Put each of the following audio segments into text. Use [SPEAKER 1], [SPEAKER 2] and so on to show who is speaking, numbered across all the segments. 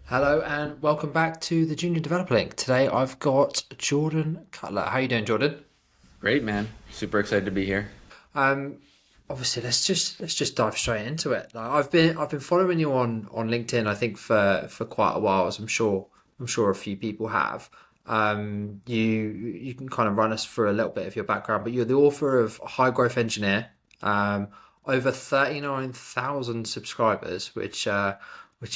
[SPEAKER 1] Hello and welcome back to the Junior Developer Link. Today I've got Jordan Cutler. How you doing, Jordan?
[SPEAKER 2] Great, man. Super excited to be here.
[SPEAKER 1] Um, Obviously let's just dive straight into it. I've been following you on LinkedIn. I think for quite a while, as I'm sure a few people have. You can kind of run us through a little bit of your background, but you're the author of High Growth Engineer. Um, Over 39,000 subscribers, which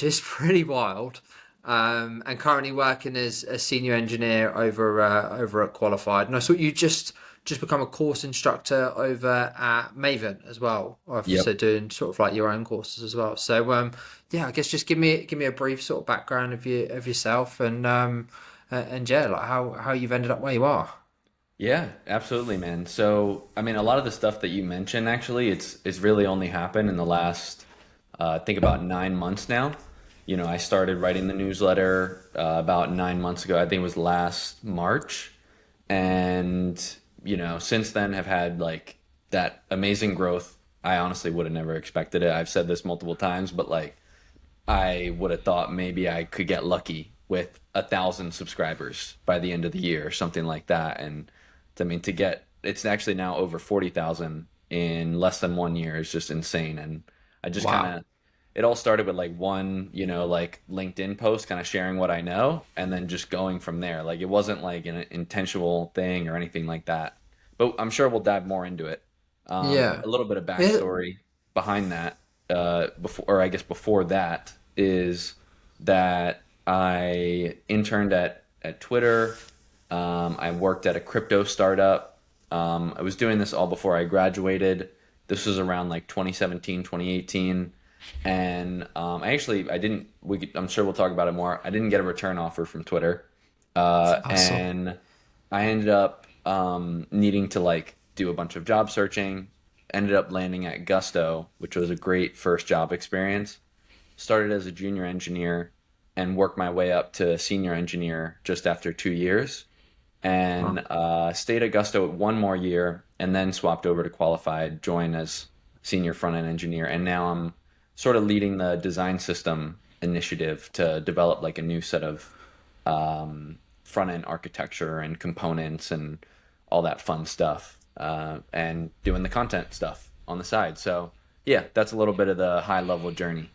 [SPEAKER 1] is pretty wild. And currently working as a senior engineer over at Qualified. And I saw you just become a course instructor over at Maven as well.
[SPEAKER 2] Yep.
[SPEAKER 1] So doing sort of like your own courses as well. So yeah, I guess just give me a brief sort of background of yourself and yeah, like how you've ended up where you are.
[SPEAKER 2] Yeah, absolutely, man. So, I mean, a lot of the stuff that you mentioned, actually, it's really only happened in the last, I think about 9 months now. I started writing the newsletter about 9 months ago. I think it was last March, and since then have had like that amazing growth. I honestly would have never expected it. I've said this multiple times, but like I would have thought maybe I could get lucky with 1,000 subscribers by the end of the year or something like that. And I mean, to get it's actually now over 40,000 in less than 1 year is just insane. And I just kind
[SPEAKER 1] Wow.
[SPEAKER 2] of, it all started with like one, like LinkedIn post, kind of sharing what I know, and then just going from there. Like it wasn't like an intentional thing or anything like that. But I'm sure we'll dive more into it.
[SPEAKER 1] Yeah.
[SPEAKER 2] A little bit of
[SPEAKER 1] Yeah.
[SPEAKER 2] backstory behind that, or I guess before that, is that I interned at Twitter. I worked at a crypto startup. I was doing this all before I graduated. This was around like 2017, 2018. And I didn't, I'm sure we'll talk about it more. I didn't get a return offer from Twitter.
[SPEAKER 1] Awesome.
[SPEAKER 2] And I ended up needing to like do a bunch of job searching. Ended up landing at Gusto, which was a great first job experience. Started as a junior engineer and worked my way up to senior engineer just after 2 years. And
[SPEAKER 1] Wow.
[SPEAKER 2] stayed at Gusto one more year and then swapped over to Qualified, joined as senior front end engineer. And now I'm sort of leading the design system initiative to develop like a new set of front end architecture and components and all that fun stuff, and doing the content stuff on the side. So, yeah, that's a little bit of the high level journey.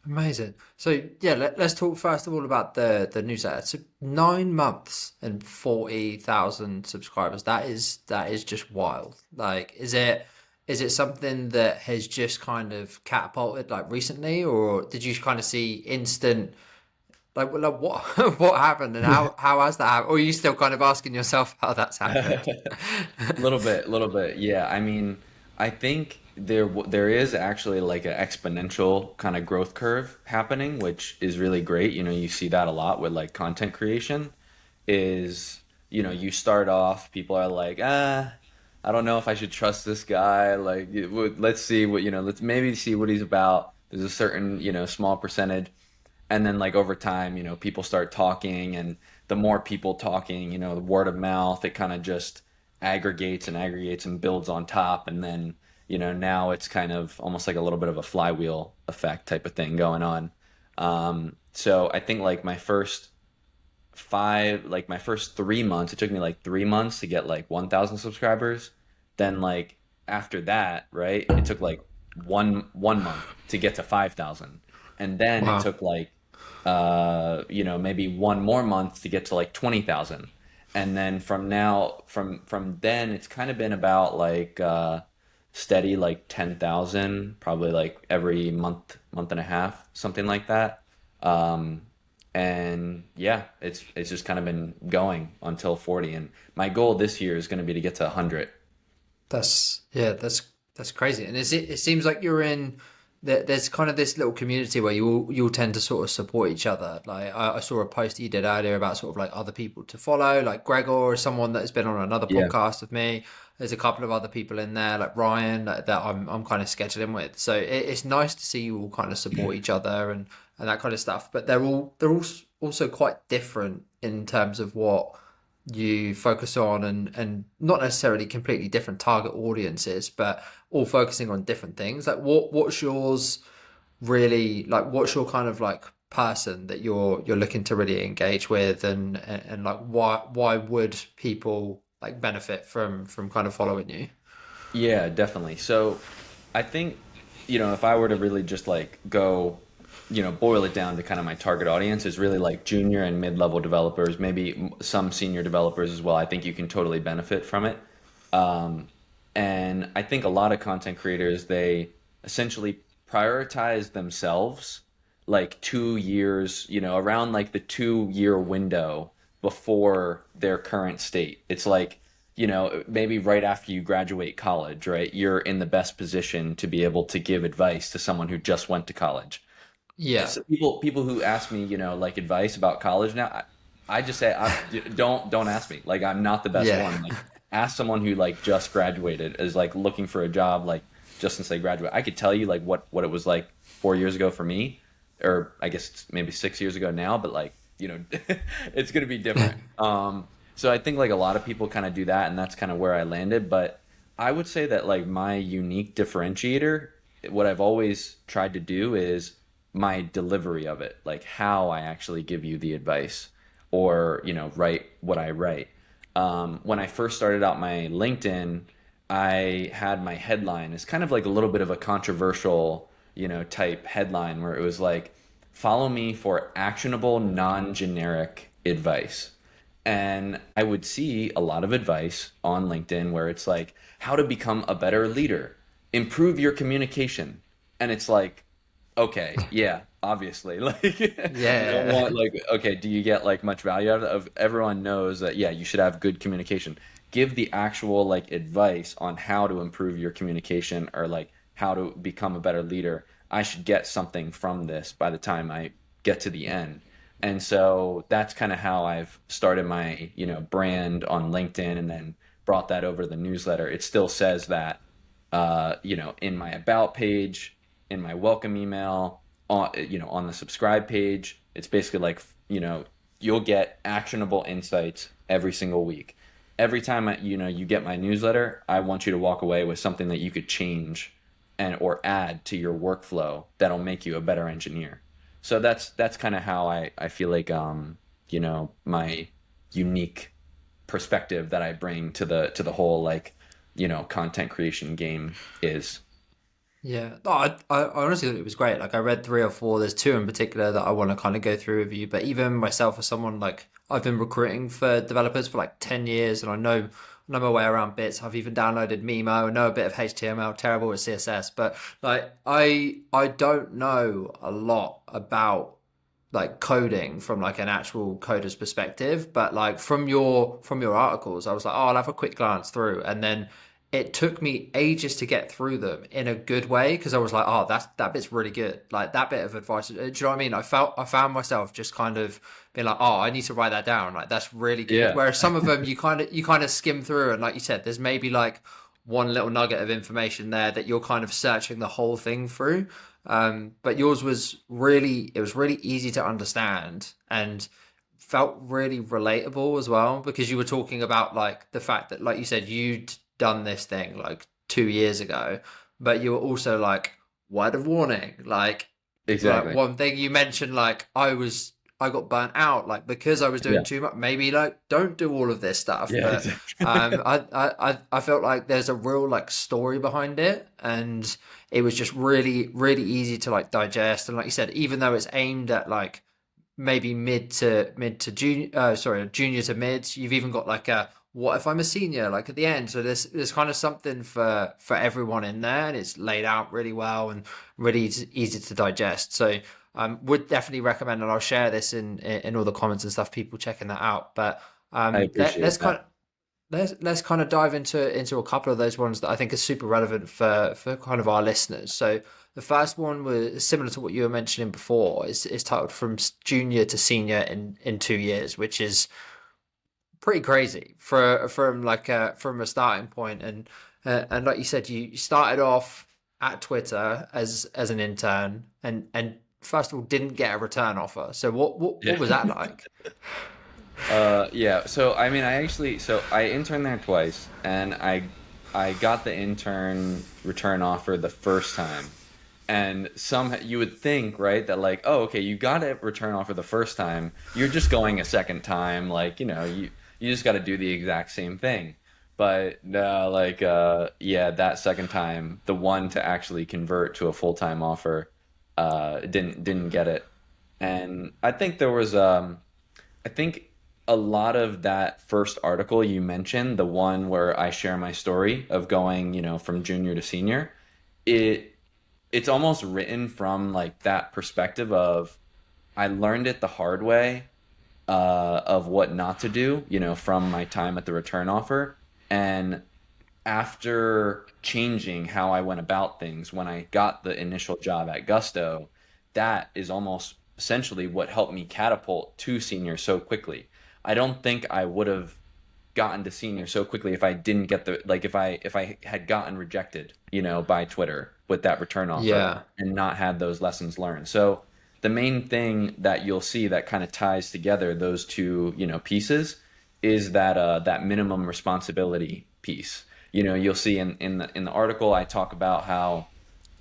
[SPEAKER 1] Amazing. So yeah, let's talk first of all about the newsletter. So 9 months and 40,000 subscribers. That is just wild. Like, is it something that has just kind of catapulted like recently, or did you kind of see instant like what what happened and how has that happened? Or are you still kind of asking yourself how that's happened?
[SPEAKER 2] Little bit. Yeah. I mean, I think there is actually like an exponential kind of growth curve happening, which is really great. You see that a lot with like content creation. Is you start off, people are like, I don't know if I should trust this guy. Like, let's see what let's maybe see what he's about. There's a certain small percentage, and then like over time, people start talking, and the more people talking, the word of mouth, it kind of just aggregates and builds on top, and then now it's kind of almost like a little bit of a flywheel effect type of thing going on. So I think like my first 3 months, it took me like 3 months to get like 1,000 subscribers. Then like after that, right, it took like one month to get to 5,000, and then it
[SPEAKER 1] Wow.
[SPEAKER 2] took like maybe one more month to get to like 20,000. And then from then it's kind of been about like steady like 10,000, probably like every month and a half, something like that. Um, and yeah, it's just kind of been going until 40. And my goal this year is going to be to get to 100.
[SPEAKER 1] That's crazy. And it seems like you're in there's kind of this little community where you'll tend to sort of support each other. Like I saw a post you did earlier about sort of like other people to follow, like Gregor is someone that has been on another
[SPEAKER 2] Yeah.
[SPEAKER 1] podcast with me. There's a couple of other people in there, like Ryan, that I'm kind of scheduling with. So it's nice to see you all kind of support each other and that kind of stuff. But they're all also quite different in terms of what you focus on and not necessarily completely different target audiences, but all focusing on different things. Like what's yours really like? What's your kind of like person that you're looking to really engage with, and like why would people like benefit from kind of following you?
[SPEAKER 2] Yeah, definitely. So I think, if I were to really just like go, boil it down to kind of my target audience is really like junior and mid-level developers, maybe some senior developers as well. I think you can totally benefit from it. Um, and I think a lot of content creators, they essentially prioritize themselves like 2 years, around like the 2 year window before their current state. It's like, maybe right after you graduate college, right? You're in the best position to be able to give advice to someone who just went to college.
[SPEAKER 1] Yeah,
[SPEAKER 2] So people who ask me, like advice about college now, I just say, don't ask me. Like I'm not the best
[SPEAKER 1] yeah,
[SPEAKER 2] one. Like ask someone who like just graduated is like looking for a job, like just since they graduated. I could tell you like what it was like 4 years ago for me, or I guess it's maybe 6 years ago now, but like it's gonna be different. So I think like a lot of people kind of do that, and that's kind of where I landed. But I would say that like my unique differentiator, what I've always tried to do is my delivery of it, like how I actually give you the advice or, write what I write. When I first started out my LinkedIn, I had my headline as kind of like a little bit of a controversial, type headline where it was like, follow me for actionable, non generic advice. And I would see a lot of advice on LinkedIn where it's like, how to become a better leader, improve your communication. And it's like, okay, yeah, obviously. Like, you don't
[SPEAKER 1] yeah,
[SPEAKER 2] want, like, okay, do you get like much value out of everyone knows that, yeah, you should have good communication. Give the actual like advice on how to improve your communication or like how to become a better leader. I should get something from this by the time I get to the end. And so that's kind of how I've started my, brand on LinkedIn and then brought that over to the newsletter. It still says that, in my about page, in my welcome email, on the subscribe page. It's basically like, you'll get actionable insights every single week. Every time you get my newsletter, I want you to walk away with something that you could change and or add to your workflow that'll make you a better engineer. So that's kind of how I feel like my unique perspective that I bring to the whole like content creation game is.
[SPEAKER 1] yeah. No, I honestly thought it was great. Like I read three or four. There's two in particular that I want to kind of go through with you. But even myself, as someone like I've been recruiting for developers for like 10 years, and I know my way around bits. I've even downloaded Mimo. I know a bit of HTML. Terrible with CSS, but like I don't know a lot about like coding from like an actual coder's perspective, but like from your articles I was like, oh, I'll have a quick glance through, and then it took me ages to get through them in a good way because I was like, oh, that bit's really good, like that bit of advice, do you know what I mean? I found myself just kind of being like, oh, I need to write that down, like that's really good,
[SPEAKER 2] Yeah.
[SPEAKER 1] whereas some of them you kind of skim through, and like you said, there's maybe like one little nugget of information there that you're kind of searching the whole thing through. But yours was really easy to understand and felt really relatable as well because you were talking about like the fact that, like you said, you'd done this thing like 2 years ago, but you were also like, word of warning, like
[SPEAKER 2] Exactly.
[SPEAKER 1] one thing you mentioned, like I got burnt out like because I was doing
[SPEAKER 2] Yeah.
[SPEAKER 1] too much. Maybe like don't do all of this stuff,
[SPEAKER 2] Yeah,
[SPEAKER 1] but
[SPEAKER 2] exactly.
[SPEAKER 1] I felt like there's a real like story behind it, and it was just really easy to like digest. And like you said, even though it's aimed at like maybe mid to junior, sorry, junior to mid, you've even got like a what if I'm a senior like at the end. So there's kind of something for everyone in there, and it's laid out really well and really easy to digest. So would definitely recommend, and I'll share this in all the comments and stuff. People checking that out, but
[SPEAKER 2] I
[SPEAKER 1] let,
[SPEAKER 2] appreciate
[SPEAKER 1] let's kind
[SPEAKER 2] that.
[SPEAKER 1] of let's kind of dive into a couple of those ones that I think are super relevant for kind of our listeners. So the first one was similar to what you were mentioning before. Is titled "From Junior to Senior in 2 years," which is pretty crazy from a starting point. And like you said, you started off at Twitter as an intern, and first of all didn't get a return offer. So what
[SPEAKER 2] Yeah.
[SPEAKER 1] was that like?
[SPEAKER 2] Yeah. So I mean, I interned there twice, and I got the intern return offer the first time, And some you would think, right, that like, oh, okay, you got a return offer the first time. You're just going a second time, like, you just got to do the exact same thing. But no, like, yeah, that second time, the one to actually convert to a full-time offer, didn't get it. And I think there was, I think a lot of that first article you mentioned, the one where I share my story of going, from junior to senior, it it's almost written from like that perspective of I learned it the hard way, of what not to do, from my time at the return offer. And after changing how I went about things when I got the initial job at Gusto, that is almost essentially what helped me catapult to senior so quickly. I don't think I would have gotten to senior so quickly if I didn't get the like if I had gotten rejected, by Twitter with that return offer
[SPEAKER 1] Yeah.
[SPEAKER 2] and not had those lessons learned. So the main thing that you'll see that kind of ties together those two, pieces is that minimum responsibility piece. You'll see in the article I talk about how,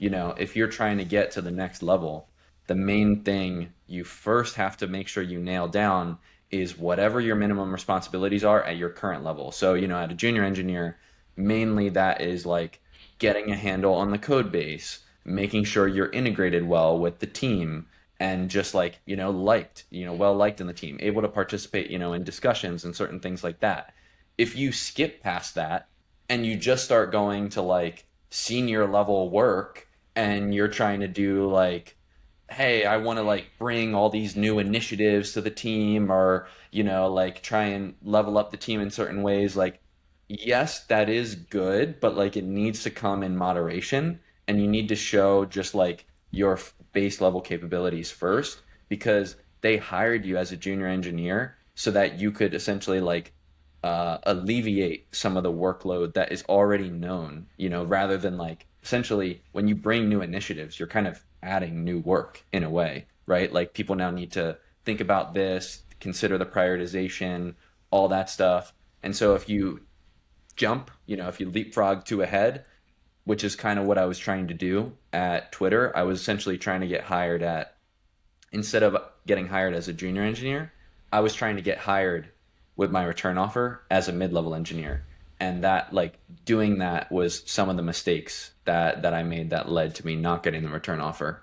[SPEAKER 2] if you're trying to get to the next level, the main thing you first have to make sure you nail down is whatever your minimum responsibilities are at your current level. So, at a junior engineer, mainly that is like getting a handle on the code base, making sure you're integrated well with the team, and just like, liked, well liked in the team, able to participate, in discussions and certain things like that. If you skip past that and you just start going to like senior level work and you're trying to do like, hey, I want to like bring all these new initiatives to the team, or, like try and level up the team in certain ways, like, yes, that is good, but like it needs to come in moderation, and you need to show just like your base level capabilities first, because they hired you as a junior engineer so that you could essentially like, alleviate some of the workload that is already known, rather than like essentially when you bring new initiatives, you're kind of adding new work in a way, right? Like people now need to think about this, consider the prioritization, all that stuff. And so if you jump, if you leapfrog to ahead, which is kind of what I was trying to do at Twitter, I was essentially trying to get hired at, instead of getting hired as a junior engineer, I was trying to get hired with my return offer as a mid-level engineer. And that like doing that was some of the mistakes that I made that led to me not getting the return offer.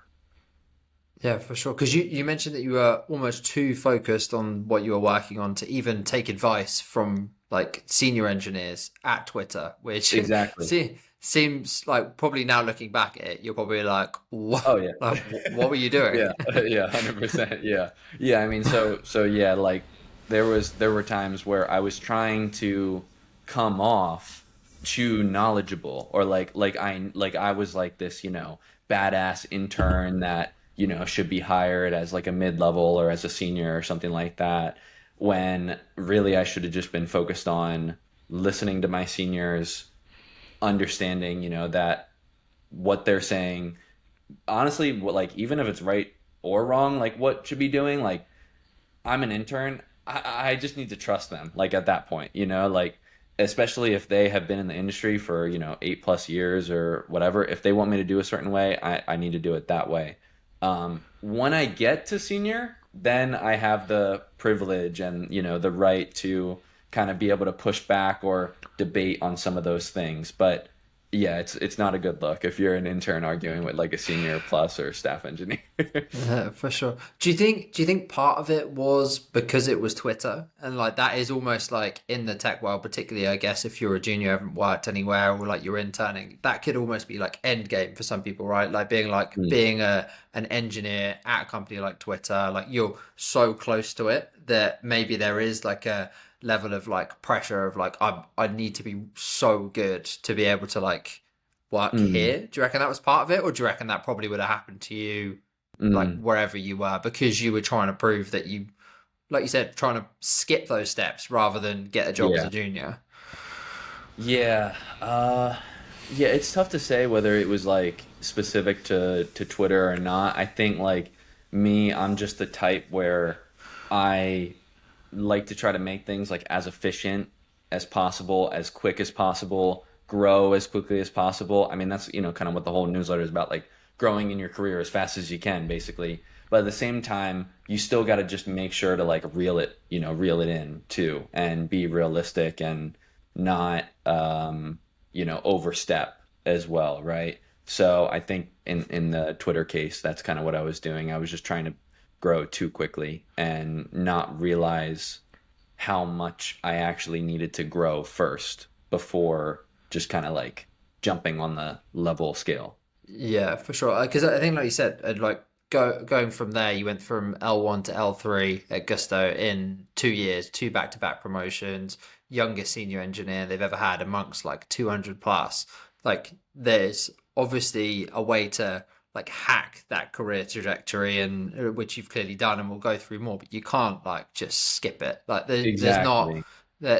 [SPEAKER 1] Yeah, for sure. Because you mentioned that you were almost too focused on what you were working on to even take advice from like senior engineers at Twitter, which
[SPEAKER 2] Exactly.
[SPEAKER 1] seems like probably now looking back at it, you're probably like,
[SPEAKER 2] Oh
[SPEAKER 1] what,
[SPEAKER 2] yeah.
[SPEAKER 1] like, what were you doing?
[SPEAKER 2] Yeah. Yeah, 100%. Yeah. Yeah, I mean, so yeah, like there were times where I was trying to come off too knowledgeable, or like I was like this, badass intern that, should be hired as like a mid-level or as a senior or something like that, when really I should have just been focused on listening to my seniors, understanding, that what they're saying, honestly, like even if it's right or wrong, like what should be doing, like I'm an intern. I just need to trust them. Like at that point, like especially if they have been in the industry for, 8+ years or whatever, if they want me to do a certain way, I need to do it that way. When I get to senior, then I have the privilege and, the right to kind of be able to push back or debate on some of those things. But yeah, it's not a good look if you're an intern arguing with like a senior plus or staff engineer.
[SPEAKER 1] Yeah, for sure. Do you think part of it was because it was Twitter and like that is almost like in the tech world, particularly I guess if you're a junior, haven't worked anywhere or like you're interning, that could almost be like end game for some people, right? Like
[SPEAKER 2] Mm.
[SPEAKER 1] being an engineer at a company like Twitter, like you're so close to it that maybe there is like a level of like pressure of like I need to be so good to be able to like work
[SPEAKER 2] Mm.
[SPEAKER 1] here. Do you reckon that was part of it, or do you reckon that probably would have happened to you like
[SPEAKER 2] Mm.
[SPEAKER 1] wherever you were because you were trying to prove that you, like you said, trying to skip those steps rather than get a job as a
[SPEAKER 2] Yeah.
[SPEAKER 1] junior?
[SPEAKER 2] Yeah. Yeah, it's tough to say whether it was like specific to Twitter or not. I think like me, I'm just the type where I like to try to make things like as efficient as possible, as quick as possible, grow as quickly as possible. I mean, that's, kind of what the whole newsletter is about, like growing in your career as fast as you can, basically. But at the same time, you still got to just make sure to like reel it in too, and be realistic and not, overstep as well, right? So I think in the Twitter case, that's kind of what I was doing. I was just trying to grow too quickly and not realize how much I actually needed to grow first before just kind of like jumping on the level scale.
[SPEAKER 1] Yeah, for sure. Because I think, like you said, like going from there, you went from L1 to L3 at Gusto in 2 years, two back-to-back promotions, youngest senior engineer they've ever had amongst like 200 plus. Like, there's obviously a way to like hack that career trajectory, and which you've clearly done, and we'll go through more. But you can't like just skip it. Like, there's not.
[SPEAKER 2] Exactly.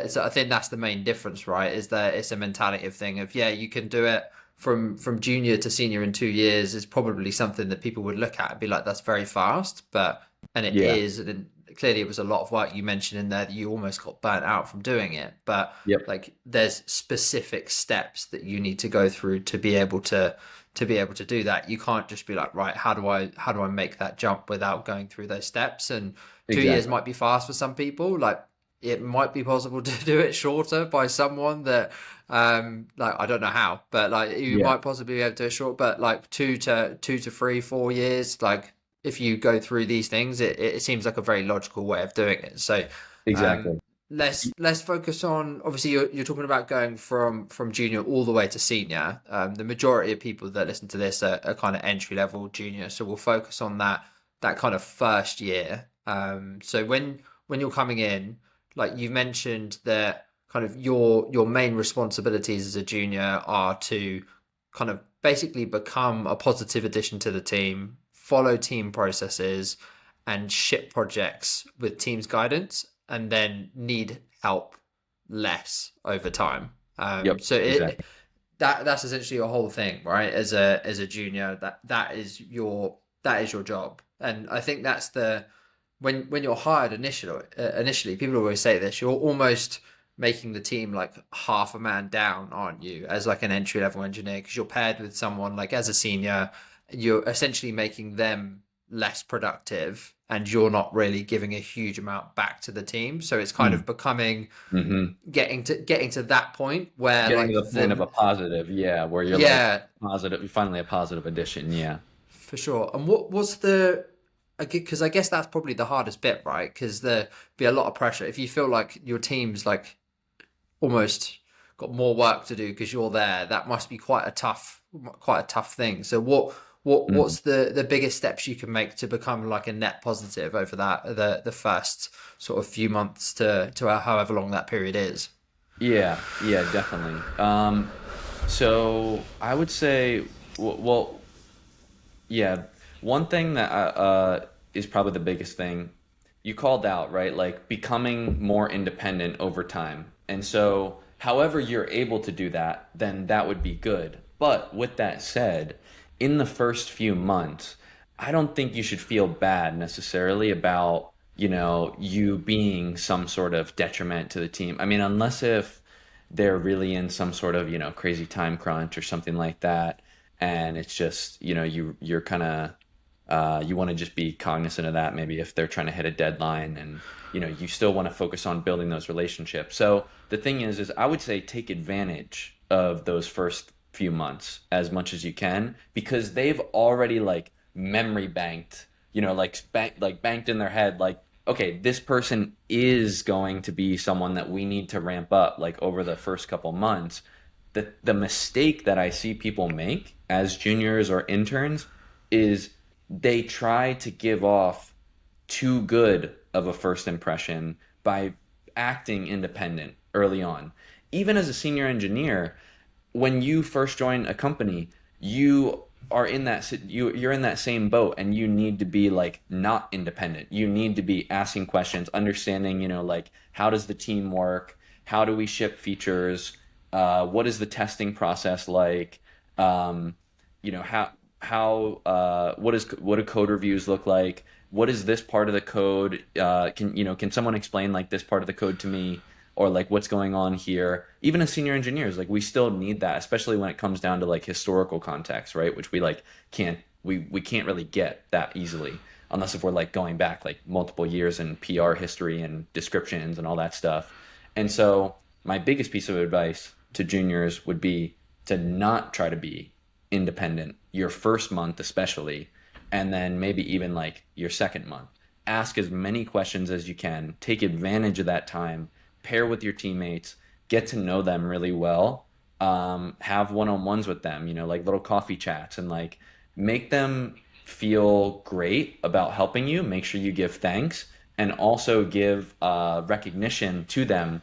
[SPEAKER 1] So I think that's the main difference, right? Is that it's a mentality of thing of, yeah, you can do it from junior to senior in 2 years is probably something that people would look at and be like, that's very fast. But and it
[SPEAKER 2] Yeah.
[SPEAKER 1] is, and clearly it was a lot of work. You mentioned in there that you almost got burnt out from doing it. But
[SPEAKER 2] Yep.
[SPEAKER 1] like, there's specific steps that you need to go through to be able to do that. You can't just be like, right, how do I make that jump without going through those steps? And 2 years
[SPEAKER 2] Exactly.
[SPEAKER 1] might be fast for some people. Like, it might be possible to do it shorter by someone that, like, I don't know how, but like, you
[SPEAKER 2] Yeah.
[SPEAKER 1] might possibly be able to do it short. But like, 2 to 3 4 years, like, if you go through these things, it seems like a very logical way of doing it. So um
[SPEAKER 2] Exactly.
[SPEAKER 1] let's focus on, obviously, you're talking about going from junior all the way to senior. The majority of people that listen to this are kind of entry level junior, so we'll focus on that kind of first year. So when you're coming in, like you've mentioned, that kind of your main responsibilities as a junior are to kind of basically become a positive addition to the team, follow team processes, and ship projects with team's guidance, and then need help less over time.
[SPEAKER 2] Yep.
[SPEAKER 1] So
[SPEAKER 2] Exactly.
[SPEAKER 1] that's essentially your whole thing, right? As a junior, that is your job, and I think that's the when you're hired initially, people always say this: you're almost making the team like half a man down, aren't you, as like an entry level engineer? Because you're paired with someone like as a senior, you're essentially making them less productive, and you're not really giving a huge amount back to the team. So it's kind
[SPEAKER 2] Mm.
[SPEAKER 1] of becoming
[SPEAKER 2] Hmm.
[SPEAKER 1] getting to that point where
[SPEAKER 2] Getting to
[SPEAKER 1] like
[SPEAKER 2] the point of
[SPEAKER 1] the
[SPEAKER 2] a positive, yeah, where you're like
[SPEAKER 1] yeah,
[SPEAKER 2] positive, finally a positive addition. Yeah.
[SPEAKER 1] for sure. And what's the, because I guess that's probably the hardest bit, right? Because there be a lot of pressure if you feel like your team's like almost got more work to do because you're there. That must be quite a tough thing. So
[SPEAKER 2] Mhm.
[SPEAKER 1] what's the biggest steps you can make to become like a net positive over the first sort of few months to however long that period is?
[SPEAKER 2] Yeah. Yeah. Definitely. So I would say, well, yeah, one thing that is probably the biggest thing you called out, right? Like becoming more independent over time. And so, however you're able to do that, then that would be good. But with that said, in the first few months, I don't think you should feel bad necessarily about, you being some sort of detriment to the team. I mean, unless if they're really in some sort of, crazy time crunch or something like that, and it's just, you're kind of you want to just be cognizant of that, maybe if they're trying to hit a deadline, and you still want to focus on building those relationships. So the thing is I would say take advantage of those first few months as much as you can, because they've already like memory banked, like banked in their head, like, okay, this person is going to be someone that we need to ramp up like over the first couple months. The mistake that I see people make as juniors or interns is they try to give off too good of a first impression by acting independent early on. Even as a senior engineer, when you first join a company, you are in you're in that same boat, and you need to be like not independent. You need to be asking questions, understanding, like how does the team work? How do we ship features? What is the testing process like? Um, how what do code reviews look like? What is this part of the code? Can someone explain like this part of the code to me, or like what's going on here? Even as senior engineers, like we still need that, especially when it comes down to like historical context, right? Which we like can't we can't really get that easily unless if we're like going back like multiple years in PR history and descriptions and all that stuff. And so my biggest piece of advice to juniors would be to not try to be independent your first month especially, and then maybe even like your second month. Ask as many questions as you can, take advantage of that time, pair with your teammates, get to know them really well, have one-on-ones with them, like little coffee chats, and like make them feel great about helping you. Make sure you give thanks and also give recognition to them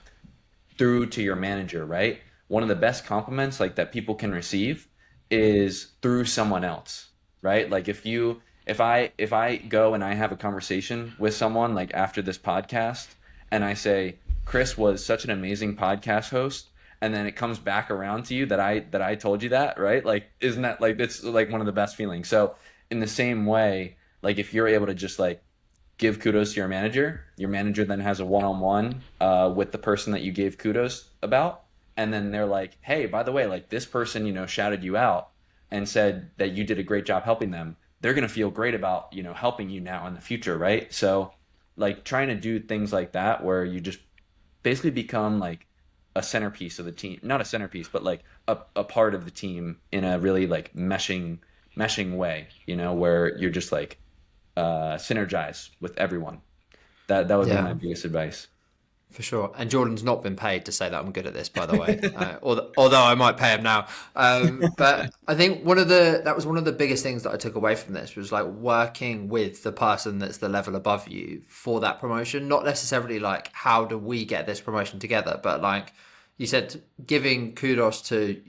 [SPEAKER 2] through to your manager, right? One of the best compliments like that people can receive is through someone else, right? Like if I go and I have a conversation with someone like after this podcast and I say Chris was such an amazing podcast host, and then it comes back around to you that I told you that, right? Like isn't that like it's like one of the best feelings. So in the same way, like if you're able to just like give kudos to your manager then has a one-on-one with the person that you gave kudos about, and then they're like, hey, by the way, like this person shouted you out and said that you did a great job helping them. They're going to feel great about helping you now in the future, right? So like trying to do things like that where you just basically become like a centerpiece of the team, not a centerpiece but like a part of the team in a really like meshing way, where you're just like synergize with everyone. That would be my
[SPEAKER 1] Yeah.
[SPEAKER 2] biggest advice.
[SPEAKER 1] For sure. And Jordan's not been paid to say that I'm good at this, by the way. Although I might pay him now. But I think that was one of the biggest things that I took away from this was like working with the person that's the level above you for that promotion. Not necessarily like how do we get this promotion together, but like you said, giving kudos to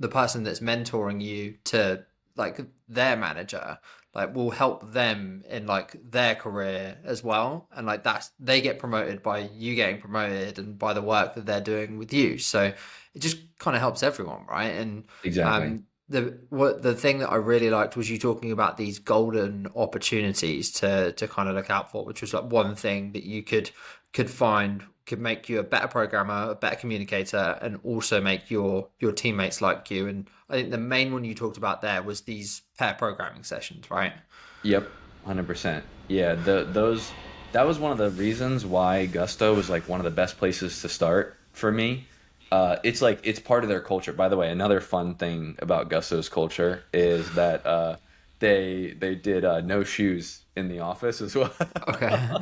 [SPEAKER 1] the person that's mentoring you to like their manager like will help them in like their career as well, and like that's they get promoted by you getting promoted and by the work that they're doing with you, so it just kind of helps everyone, right? And
[SPEAKER 2] Exactly.
[SPEAKER 1] the thing that I really liked was you talking about these golden opportunities to kind of look out for, which was like one thing that you could find could make you a better programmer, a better communicator, and also make your teammates like you. And I think the main one you talked about there was these pair programming sessions, right?
[SPEAKER 2] Yep, 100%. Yeah, those that was one of the reasons why Gusto was like one of the best places to start for me. It's like it's part of their culture. By the way, another fun thing about Gusto's culture is that they did no shoes in the office as well.
[SPEAKER 1] Okay.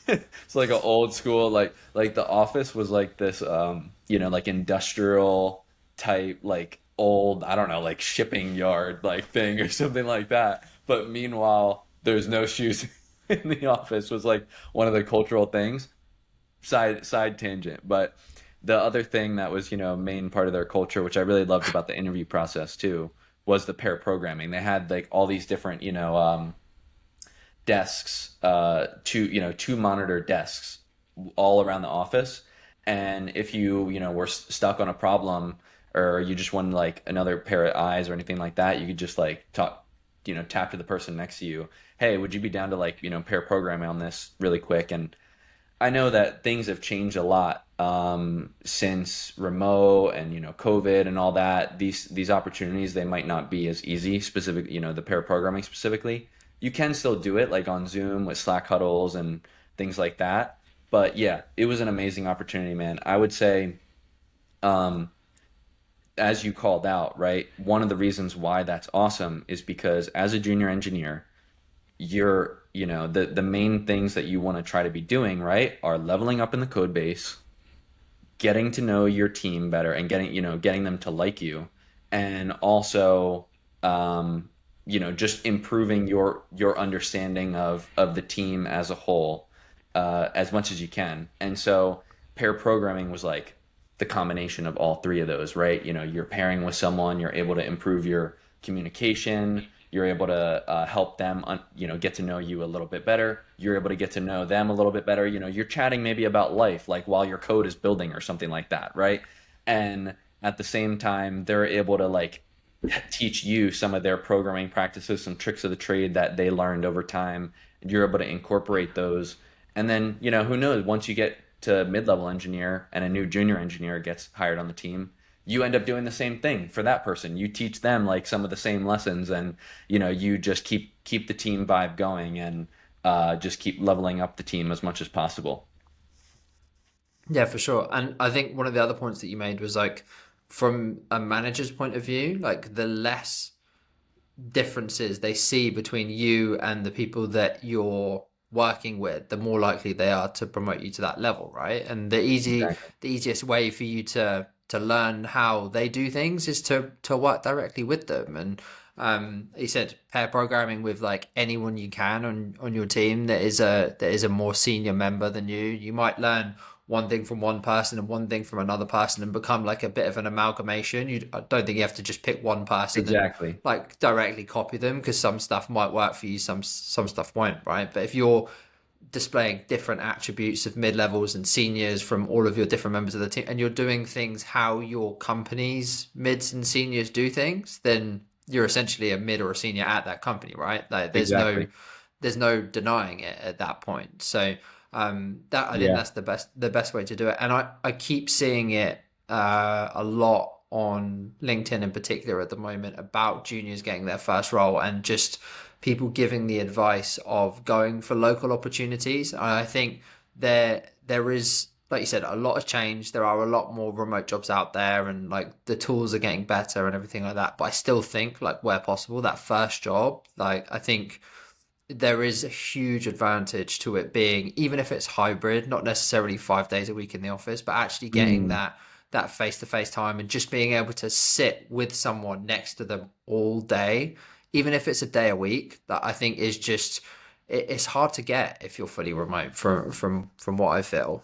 [SPEAKER 2] It's like an old school like the office was like this like industrial type like old, I don't know, like shipping yard like thing or something like that. But meanwhile, there's no shoes in the office was like one of the cultural things. Side tangent, but the other thing that was main part of their culture, which I really loved about the interview process too, was the pair programming. They had like all these different desks, two monitor desks all around the office. And if you were stuck on a problem or you just wanted like another pair of eyes or anything like that, you could just like talk, tap to the person next to you. Hey, would you be down to like, pair programming on this really quick? And I know that things have changed a lot since remote and COVID and all that. These opportunities, they might not be as easy. Specific, the pair programming specifically. You can still do it like on Zoom with Slack huddles and things like that. But yeah, it was an amazing opportunity, man. I would say, um, as you called out, right? One of the reasons why that's awesome is because as a junior engineer, the main things that you want to try to be doing, right, are leveling up in the code base, getting to know your team better and getting them to like you, and also just improving your understanding of the team as a whole, as much as you can. And so pair programming was like the combination of all three of those, right? You're pairing with someone, you're able to improve your communication, you're able to help them get to know you a little bit better, you're able to get to know them a little bit better. You're chatting maybe about life like while your code is building or something like that, right? And at the same time they're able to like teach you some of their programming practices, some tricks of the trade that they learned over time, and you're able to incorporate those. And then who knows, once you get to mid-level engineer and a new junior engineer gets hired on the team, you end up doing the same thing for that person. You teach them like some of the same lessons, and you just keep the team vibe going, and just keep leveling up the team as much as possible.
[SPEAKER 1] Yeah, for sure. And I think one of the other points that you made was like from a manager's point of view, like the less differences they see between you and the people that you're working with, the more likely they are to promote you to that level, right? And
[SPEAKER 2] Exactly.
[SPEAKER 1] the easiest way for you to learn how they do things is to work directly with them. And he said pair programming with like anyone you can on your team that is a more senior member than you. You might learn one thing from one person and one thing from another person and become like a bit of an amalgamation. I don't think you have to just pick one person and
[SPEAKER 2] Exactly.
[SPEAKER 1] like directly copy them because some stuff might work for you, some stuff won't, right? But if you're displaying different attributes of mid levels and seniors from all of your different members of the team, and you're doing things how your company's mids and seniors do things, then you're essentially a mid or a senior at that company, right? Like
[SPEAKER 2] Exactly.
[SPEAKER 1] there's no denying it at that point. So that I think
[SPEAKER 2] Yeah.
[SPEAKER 1] that's the best way to do it, and I keep seeing it a lot on LinkedIn in particular at the moment about juniors getting their first role and just people giving the advice of going for local opportunities. And I think there is, like you said, a lot of change. There are a lot more remote jobs out there, and like the tools are getting better and everything like that. But I still think, like where possible, that first job, like I think there is a huge advantage to it being, even if it's hybrid, not necessarily 5 days a week in the office, but actually getting
[SPEAKER 2] Mm.
[SPEAKER 1] that face to face time and just being able to sit with someone next to them all day, even if it's a day a week, that I think is just it's hard to get if you're fully remote from what I feel.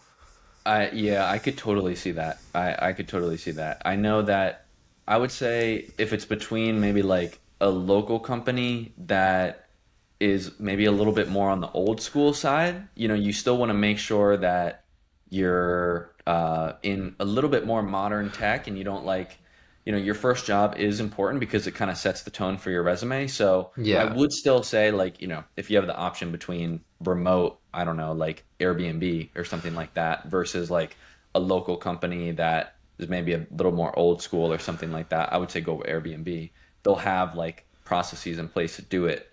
[SPEAKER 2] Yeah, I could totally see that. I could totally see that. I know that I would say if it's between maybe like a local company that is maybe a little bit more on the old school side, you still want to make sure that you're in a little bit more modern tech, and you don't like, your first job is important because it kind of sets the tone for your resume. So I
[SPEAKER 1] Yeah.
[SPEAKER 2] would still say, like, if you have the option between remote, I don't know, like Airbnb or something like that, versus like a local company that is maybe a little more old school or something like that, I would say go with Airbnb. They'll have like processes in place to do it,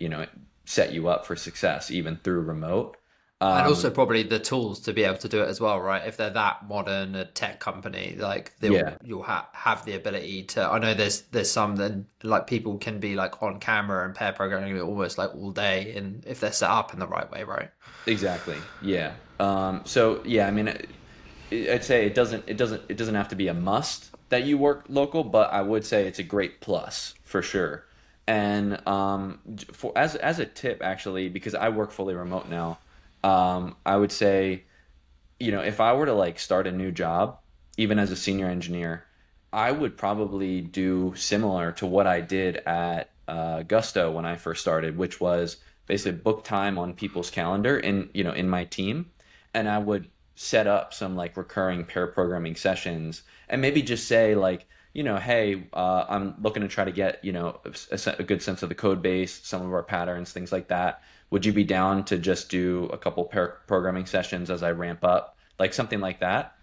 [SPEAKER 2] set you up for success even through remote.
[SPEAKER 1] And also
[SPEAKER 2] Um,
[SPEAKER 1] probably the tools to be able to do it as well, right? If they're that modern a tech company, like
[SPEAKER 2] yeah,
[SPEAKER 1] you'll have the ability to. I know there's some that like people can be like on camera and pair programming it almost like all day, and if they're set up in the right way, right?
[SPEAKER 2] exactly. Yeah. So yeah, I mean, I'd say it doesn't have to be a must that you work local, but I would say it's a great plus for sure. And for as a tip, actually, because I work fully remote now, I would say, if I were to like start a new job, even as a senior engineer, I would probably do similar to what I did at Gusto when I first started, which was basically book time on people's calendar in my team, and I would set up some like recurring pair programming sessions, and maybe just say like, hey, I'm looking to try to get a good sense of the code base, some of our patterns, things like that. Would you be down to just do a couple pair programming sessions as I ramp up, like something like that?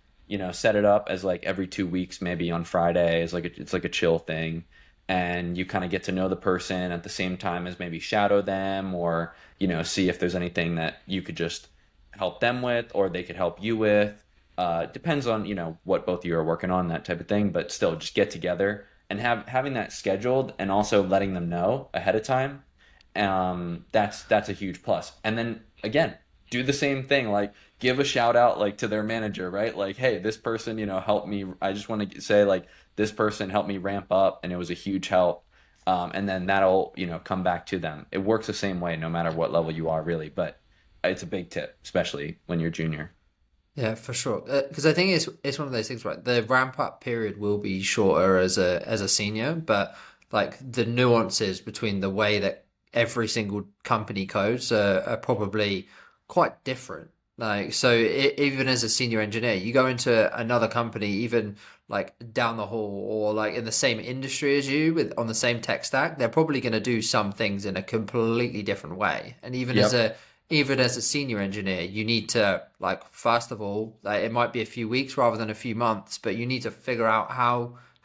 [SPEAKER 2] Set it up as like every 2 weeks, maybe on Friday, as like it's like a chill thing, and you kind of get to know the person at the same time as maybe shadow them, or see if there's anything that you could just help them with, or they could help you with. Depends on what both of you are working on, that type of thing. But still, just get together and having that scheduled, and also letting them know ahead of time. That's a huge plus. And then again, do the same thing. Like, give a shout out like to their manager, right? Like, hey, this person, helped me. I just want to say like this person helped me ramp up, and it was a huge help. And then that'll come back to them. It works the same way no matter what level you are, really. But it's a big tip, especially when you're junior.
[SPEAKER 1] Yeah, for sure. Because I think it's one of those things, right? The ramp up period will be shorter as a senior, but like the nuances between the way that every single company codes are probably quite different. Like, so even as a senior engineer, you go into another company, even like down the hall or like in the same industry as you with on the same tech stack, they're probably going to do some things in a completely different way. And
[SPEAKER 2] Yep.
[SPEAKER 1] even as a senior engineer, you need to like first of all, like it might be a few weeks rather than a few months, but you need to figure out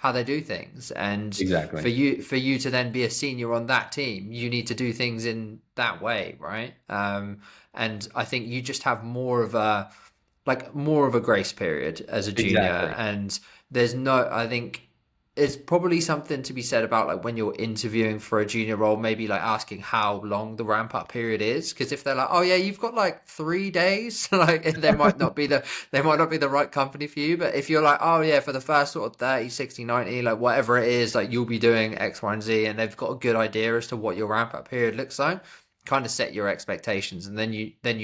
[SPEAKER 1] how they do things. And
[SPEAKER 2] Exactly.
[SPEAKER 1] for you to then be a senior on that team, you need to do things in that way, right? And I think you just have more of a grace period as a junior,
[SPEAKER 2] Exactly.
[SPEAKER 1] and there's no, I think it's probably something to be said about like when you're interviewing for a junior role, maybe like asking how long the ramp up period is. Because if they're like, oh yeah, you've got like 3 days, like they might not be the right company for you. But if you're like, oh yeah, for the first sort of 30, 60, 90, like whatever it is, like you'll be doing X, Y, and Z, and they've got a good idea as to what your ramp up period looks like, kind of set your expectations, and then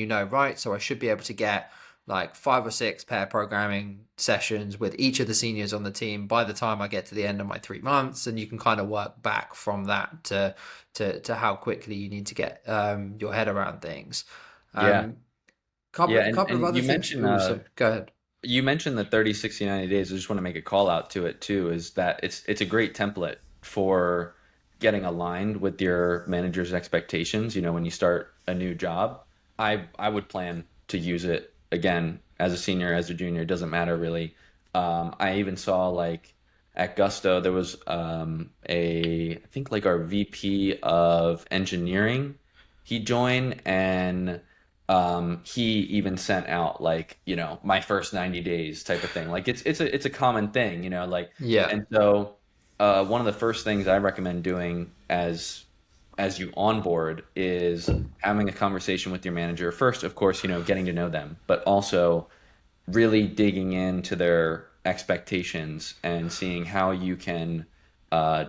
[SPEAKER 1] you know, right, so I should be able to get like 5 or 6 pair programming sessions with each of the seniors on the team by the time I get to the end of my 3 months, and you can kind of work back from that to how quickly you need to get your head around things.
[SPEAKER 2] Yeah.
[SPEAKER 1] Um,
[SPEAKER 2] Yeah.
[SPEAKER 1] couple of
[SPEAKER 2] And
[SPEAKER 1] other things. Also, go ahead.
[SPEAKER 2] you mentioned the 30, 60, 90 days. I just want to make a call out to it too, is that it's a great template for getting aligned with your manager's expectations. You know, when you start a new job, I would plan to use it again as a senior, as a junior, it doesn't matter really. I even saw like at Gusto, there was I think like our VP of engineering, he joined, and he even sent out like, you know, my first 90 days type of thing. Like it's a common thing, you know, like,
[SPEAKER 1] Yeah,
[SPEAKER 2] and so one of the first things I recommend doing as you onboard is having a conversation with your manager. First, of course, you know, getting to know them, but also really digging into their expectations and seeing how you can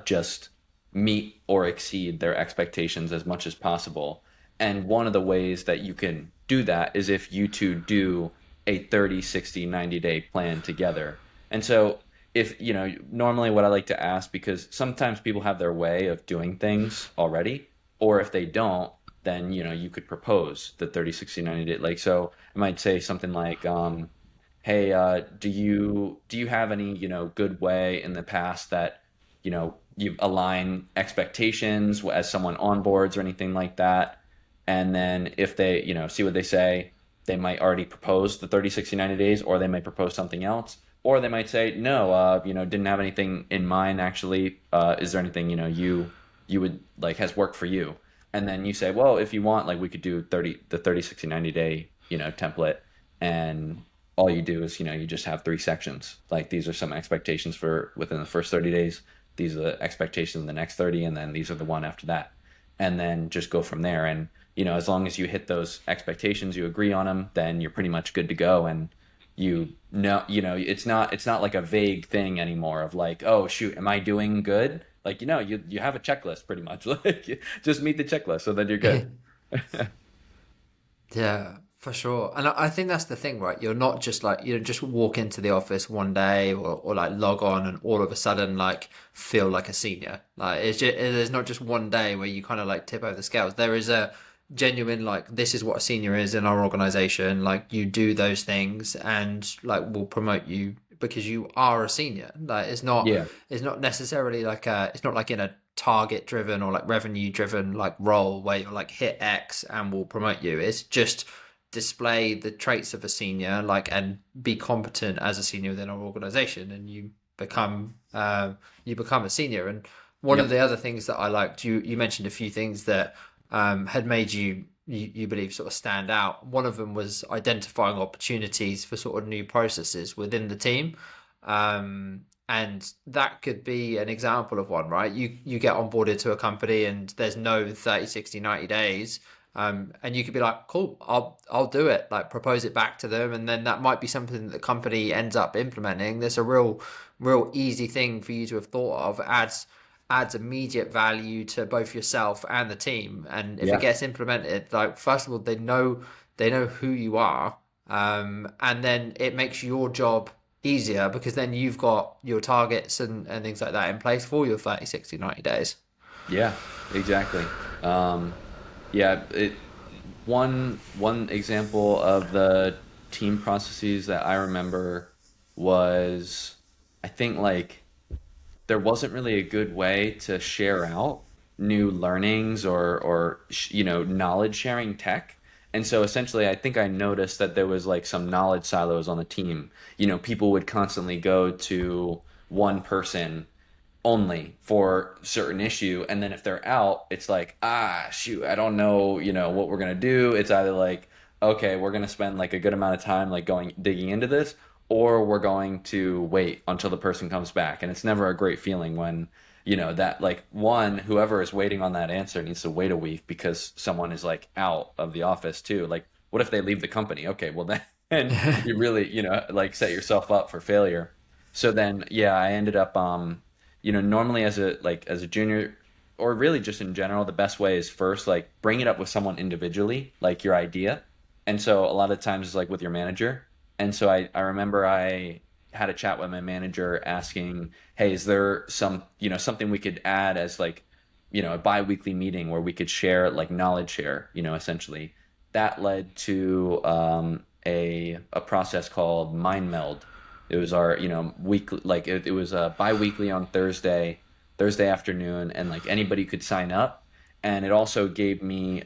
[SPEAKER 2] just meet or exceed their expectations as much as possible. And one of the ways that you can do that is if you two do a 30, 60, 90-day plan together. And so if, you know, normally what I like to ask, because sometimes people have their way of doing things already, or if they don't, then, you know, you could propose the 30, 60, 90 day. Like, so I might say something like, hey, do you have any, you know, good way in the past that, you know, you align expectations as someone onboards or anything like that? And then if they, you know, see what they say, they might already propose the 30, 60, 90 days, or they might propose something else. Or they might say, no, you know, didn't have anything in mind actually. Is there anything, you know, you would like has worked for you? And then you say, well, if you want, like we could do 30, 60, 90 day, you know, template, and all you do is, you know, you just have 3 sections. Like these are some expectations for within the first 30 days. These are the expectations in the next 30, and then these are the one after that. And then just go from there. And, you know, as long as you hit those expectations, you agree on them, then you're pretty much good to go. And you know, it's not like a vague thing anymore of like, oh shoot, am I doing good? Like, you know, you have a checklist pretty much. Like just meet the checklist, so then you're good.
[SPEAKER 1] yeah, for sure. And I think that's the thing, right? You're not just like you don't just walk into the office one day or like log on and all of a sudden like feel like a senior. Like there's not just one day where you kind of like tip over the scales. There is a genuine like this is what a senior is in our organization. Like you do those things and like we'll promote you because you are a senior. Like
[SPEAKER 2] Yeah.
[SPEAKER 1] it's not necessarily like it's not like in a target driven or like revenue driven like role where you're like hit X and we'll promote you. It's just display the traits of a senior like and be competent as a senior within our organization and you become a senior. And one of
[SPEAKER 2] Yep.
[SPEAKER 1] the other things that I liked, you mentioned a few things that had made you believe sort of stand out. One of them was identifying opportunities for sort of new processes within the team. And that could be an example of one, right? You get onboarded to a company and there's no 30, 60, 90 days. And you could be like, cool, I'll do it, like propose it back to them, and then that might be something that the company ends up implementing. There's a real easy thing for you to have thought of, adds immediate value to both yourself and the team. And if it
[SPEAKER 2] Yeah.
[SPEAKER 1] gets implemented, like first of all, they know who you are, and then it makes your job easier because then you've got your targets and things like that in place for your 30, 60, 90 days.
[SPEAKER 2] Yeah. Exactly. Yeah. One example of the team processes that I remember was, I think like there wasn't really a good way to share out new learnings or you know, knowledge sharing tech. And so essentially I think I noticed that there was like some knowledge silos on the team. You know, people would constantly go to one person only for certain issue, and then if they're out, it's like, ah, shoot, I don't know, what we're gonna do. It's either like, okay, we're gonna spend like a good amount of time like going digging into this, or we're going to wait until the person comes back. And it's never a great feeling when, that like one, whoever is waiting on that answer needs to wait a week because someone is like out of the office too. Like, what if they leave the company? Okay, well then and you really, like set yourself up for failure. So then, yeah, I ended up, normally as a junior, or really just in general, the best way is first like bring it up with someone individually, like your idea. And so a lot of times it's like with your manager. And so I remember I had a chat with my manager asking, hey, is there something we could add as like, a bi-weekly meeting where we could share like knowledge share, essentially. That led to a process called Mind Meld. It was our, weekly, like it was bi-weekly on Thursday afternoon, and like anybody could sign up. And it also gave me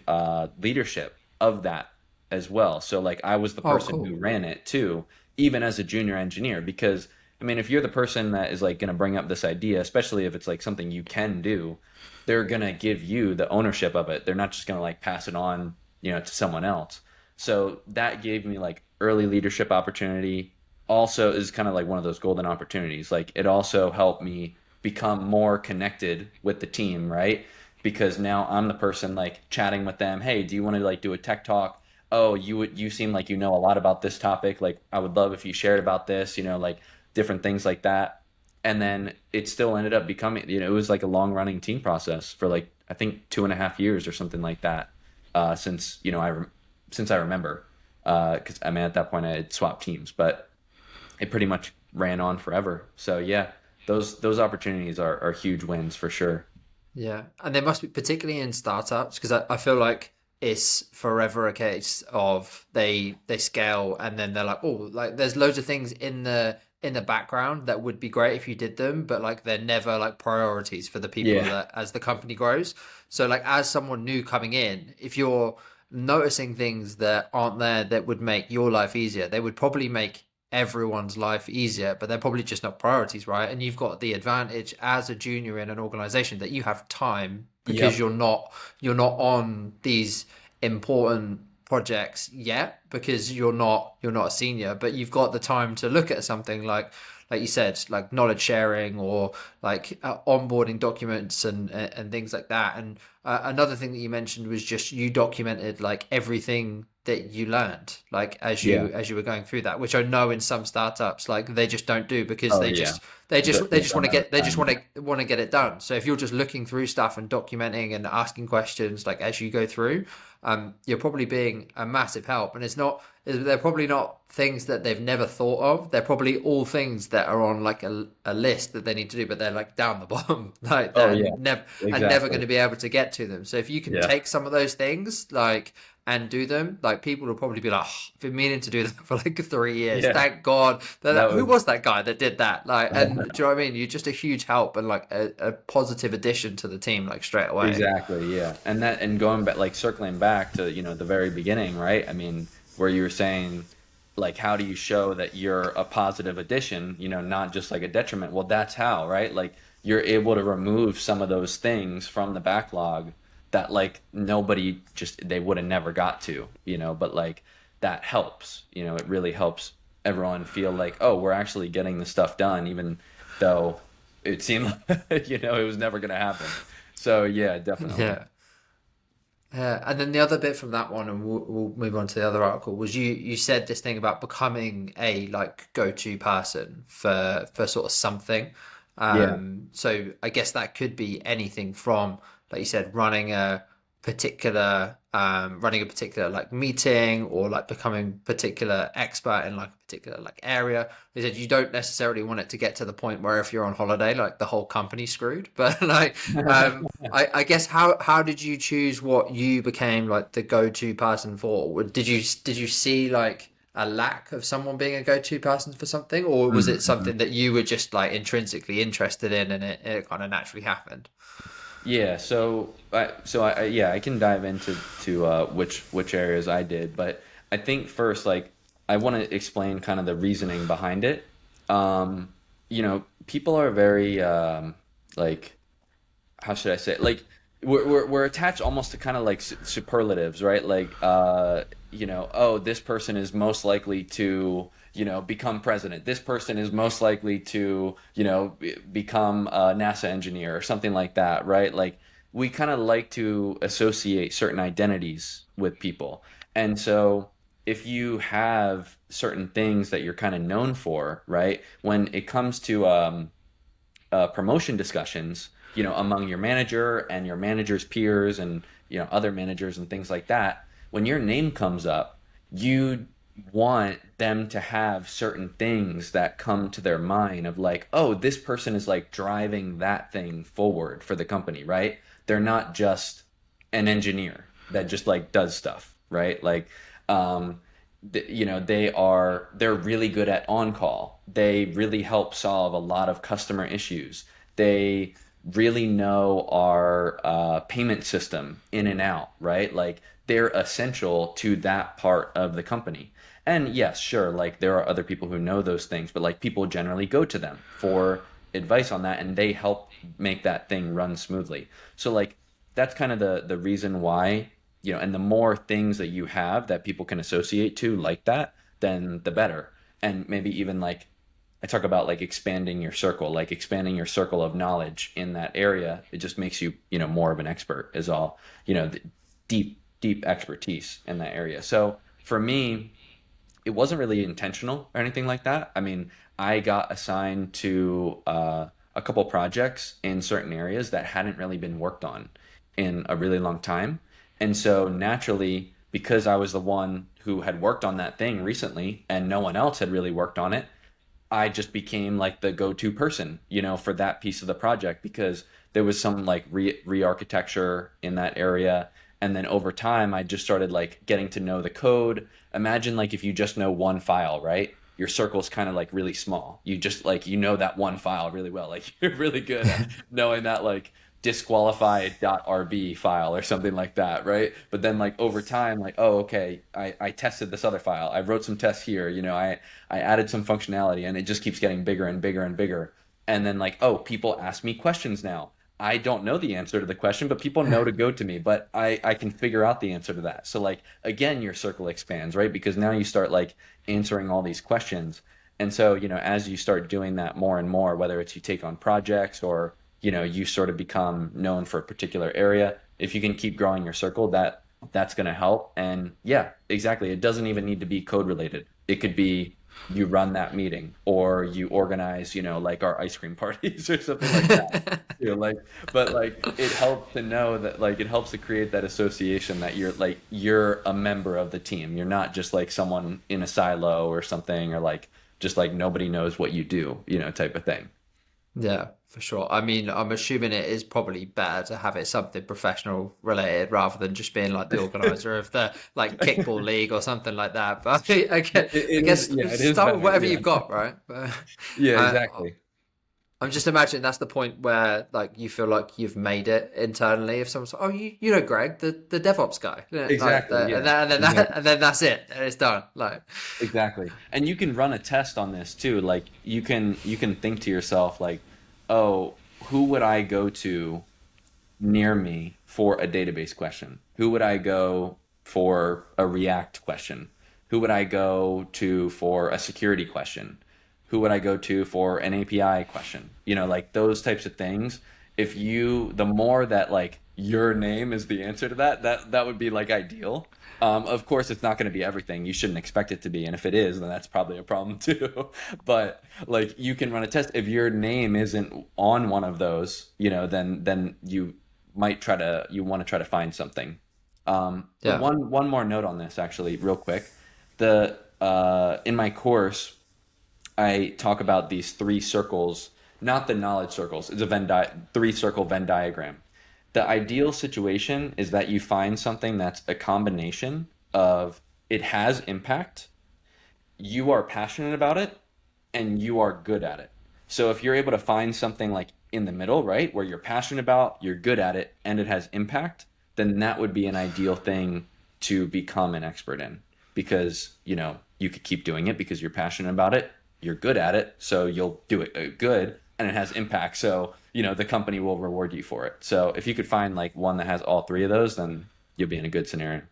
[SPEAKER 2] leadership of that as well. So like I was the
[SPEAKER 1] Oh,
[SPEAKER 2] person
[SPEAKER 1] cool.
[SPEAKER 2] who ran it too, even as a junior engineer, because I mean, if you're the person that is like going to bring up this idea, especially if it's like something you can do, they're going to give you the ownership of it. They're not just going to like pass it on, to someone else. So that gave me like early leadership opportunity. Also is kind of like one of those golden opportunities. Like it also helped me become more connected with the team, right? Because now I'm the person like chatting with them. Hey, do you want to like do a tech talk? Oh, you seem like you know a lot about this topic. Like I would love if you shared about this, like different things like that. And then it still ended up becoming, it was like a long running team process for like I think 2.5 years or something like that. Since since I remember, because I mean at that point I had swapped teams, but it pretty much ran on forever. So yeah, those opportunities are huge wins for sure.
[SPEAKER 1] Yeah, and there must be, particularly in startups, because I feel like it's forever a case of they scale and then they're like, oh, like there's loads of things in the background that would be great if you did them, but like they're never like priorities for the people
[SPEAKER 2] Yeah.
[SPEAKER 1] that as the company grows. So like as someone new coming in, if you're noticing things that aren't there that would make your life easier, they would probably make everyone's life easier, but they're probably just not priorities, right? And you've got the advantage as a junior in an organization that you have time because
[SPEAKER 2] Yep.
[SPEAKER 1] you're not on these important projects yet because you're not a senior, but you've got the time to look at something like you said, like knowledge sharing or like onboarding documents and things like that. And another thing that you mentioned was just you documented like everything that you learned like as
[SPEAKER 2] Yeah.
[SPEAKER 1] you were going through that, which I know in some startups like they just don't do because
[SPEAKER 2] Oh
[SPEAKER 1] they
[SPEAKER 2] yeah.
[SPEAKER 1] just they just they just
[SPEAKER 2] They'll
[SPEAKER 1] want to
[SPEAKER 2] never
[SPEAKER 1] get they just
[SPEAKER 2] time.
[SPEAKER 1] want to get it done. So if you're just looking through stuff and documenting and asking questions like as you go through, you're probably being a massive help. And they're probably not things that they've never thought of. They're probably all things that are on like a list that they need to do, but they're like down the bottom, like
[SPEAKER 2] Oh
[SPEAKER 1] that,
[SPEAKER 2] yeah.
[SPEAKER 1] and never going
[SPEAKER 2] Exactly.
[SPEAKER 1] to be able to get to them. So if you can
[SPEAKER 2] Yeah.
[SPEAKER 1] take some of those things, like and do them, like people will probably be like, oh, I've been meaning to do that for like 3 years.
[SPEAKER 2] Yeah.
[SPEAKER 1] Thank God.
[SPEAKER 2] That
[SPEAKER 1] Who
[SPEAKER 2] was
[SPEAKER 1] was that guy that did that? Like, and do you know what I mean? You're just a huge help and like a positive addition to the team, like straight away.
[SPEAKER 2] exactly, yeah. And going back, like circling back to, the very beginning, right? I mean, where you were saying, like, how do you show that you're a positive addition, not just like a detriment? Well, that's how, right? Like, you're able to remove some of those things from the backlog that, like, nobody just, they would have never got to, but like, that helps, it really helps everyone feel like, oh, we're actually getting the stuff done, even though it seemed like, it was never going to happen. So yeah, definitely.
[SPEAKER 1] Yeah. And then the other bit from that one, and we'll move on to the other article, was you said this thing about becoming a like go-to person for sort of something.
[SPEAKER 2] Yeah.
[SPEAKER 1] So I guess that could be anything from, like you said, running a particular like meeting or like becoming particular expert in like a particular like area. They said you don't necessarily want it to get to the point where if you're on holiday, like the whole company's screwed. But like I guess how did you choose what you became like the go-to person for? Did you see like a lack of someone being a go-to person for something, or was it
[SPEAKER 2] Mhm.
[SPEAKER 1] something that you were just like intrinsically interested in and it kind of naturally happened?
[SPEAKER 2] Yeah, yeah, I can dive into to which areas I did, but I think first, like, I want to explain kind of the reasoning behind it. People are very like how should I say it? Like we're attached almost to kind of like superlatives, right? Like oh, this person is most likely to, become president. This person is most likely to, become a NASA engineer or something like that, right? Like we kind of like to associate certain identities with people. And so if you have certain things that you're kind of known for, right? When it comes to promotion discussions, among your manager and your manager's peers and other managers and things like that, when your name comes up, you want them to have certain things that come to their mind of like, oh, this person is like driving that thing forward for the company, right? They're not just an engineer that just like does stuff, right? Like, um, they're really good at on call. They really help solve a lot of customer issues. They really know our payment system in and out, right? Like they're essential to that part of the company. And yes, sure, like there are other people who know those things, but like people generally go to them for advice on that and they help make that thing run smoothly. So like that's kind of the reason why, and the more things that you have that people can associate to like that, then the better. And maybe even like I talk about like expanding your circle of knowledge in that area. It just makes you, more of an expert is all, deep expertise in that area. So for me, it wasn't really intentional or anything like that. I mean, I got assigned to a couple projects in certain areas that hadn't really been worked on in a really long time. And so naturally, because I was the one who had worked on that thing recently and no one else had really worked on it, I just became like the go-to person, for that piece of the project because there was some like re-architecture in that area. And then over time, I just started like getting to know the code. Imagine like if you just know one file, right? Your circle's kind of like really small. You just like, that one file really well. Like you're really good at knowing that like disqualified.rb file or something like that, right? But then like over time, like, oh, okay, I tested this other file. I wrote some tests here, I added some functionality and it just keeps getting bigger and bigger and bigger. And then like, oh, people ask me questions now. I don't know the answer to the question, but people know to go to me, but I can figure out the answer to that. So like again, your circle expands, right? Because now you start like answering all these questions. And so, as you start doing that more and more, whether it's you take on projects or, you sort of become known for a particular area, if you can keep growing your circle, that's going to help. And yeah, exactly. It doesn't even need to be code related. It could be you run that meeting or you organize, like our ice cream parties or something like that. Like, but like it helps to know that like it helps to create that association that you're a member of the team. You're not just like someone in a silo or something or like just like nobody knows what you do, type of thing.
[SPEAKER 1] Yeah, for sure. I mean, I'm assuming it is probably better to have it something professional related rather than just being like the organizer of the like kickball league or something like that. But I
[SPEAKER 2] It is,
[SPEAKER 1] guess
[SPEAKER 2] yeah, it is
[SPEAKER 1] start with
[SPEAKER 2] better.
[SPEAKER 1] whatever
[SPEAKER 2] Yeah.
[SPEAKER 1] you've got, right? But
[SPEAKER 2] Yeah,
[SPEAKER 1] uh,
[SPEAKER 2] exactly.
[SPEAKER 1] I'm just imagining that's the point where like you feel like you've made it internally. If someone's like, "Oh, you know Greg, the DevOps guy," like
[SPEAKER 2] Exactly.
[SPEAKER 1] and
[SPEAKER 2] Yeah.
[SPEAKER 1] then and then that's it, and it's done. Like,
[SPEAKER 2] Exactly. And you can run a test on this too. Like you can think to yourself like, "Oh, who would I go to near me for a database question? Who would I go for a React question? Who would I go to for a security question? Who would I go to for an API question? Like those types of things. The more that like your name is the answer to that would be like ideal. Of course, it's not going to be everything. You shouldn't expect it to be, and if it is, then that's probably a problem too. But like, you can run a test. If your name isn't on one of those, then you want to try to find something. But
[SPEAKER 1] yeah,
[SPEAKER 2] one more note on this, actually, real quick. The In my course, I talk about these three circles, not the knowledge circles. It's a three circle Venn diagram. The ideal situation is that you find something that's a combination of it has impact, you are passionate about it, and you are good at it. So if you're able to find something like in the middle, right, where you're passionate about, you're good at it, and it has impact, then that would be an ideal thing to become an expert in because, you could keep doing it because you're passionate about it, you're good at it, so you'll do it good, and it has impact. So, the company will reward you for it. So if you could find like one that has all three of those, then you'll be in a good scenario.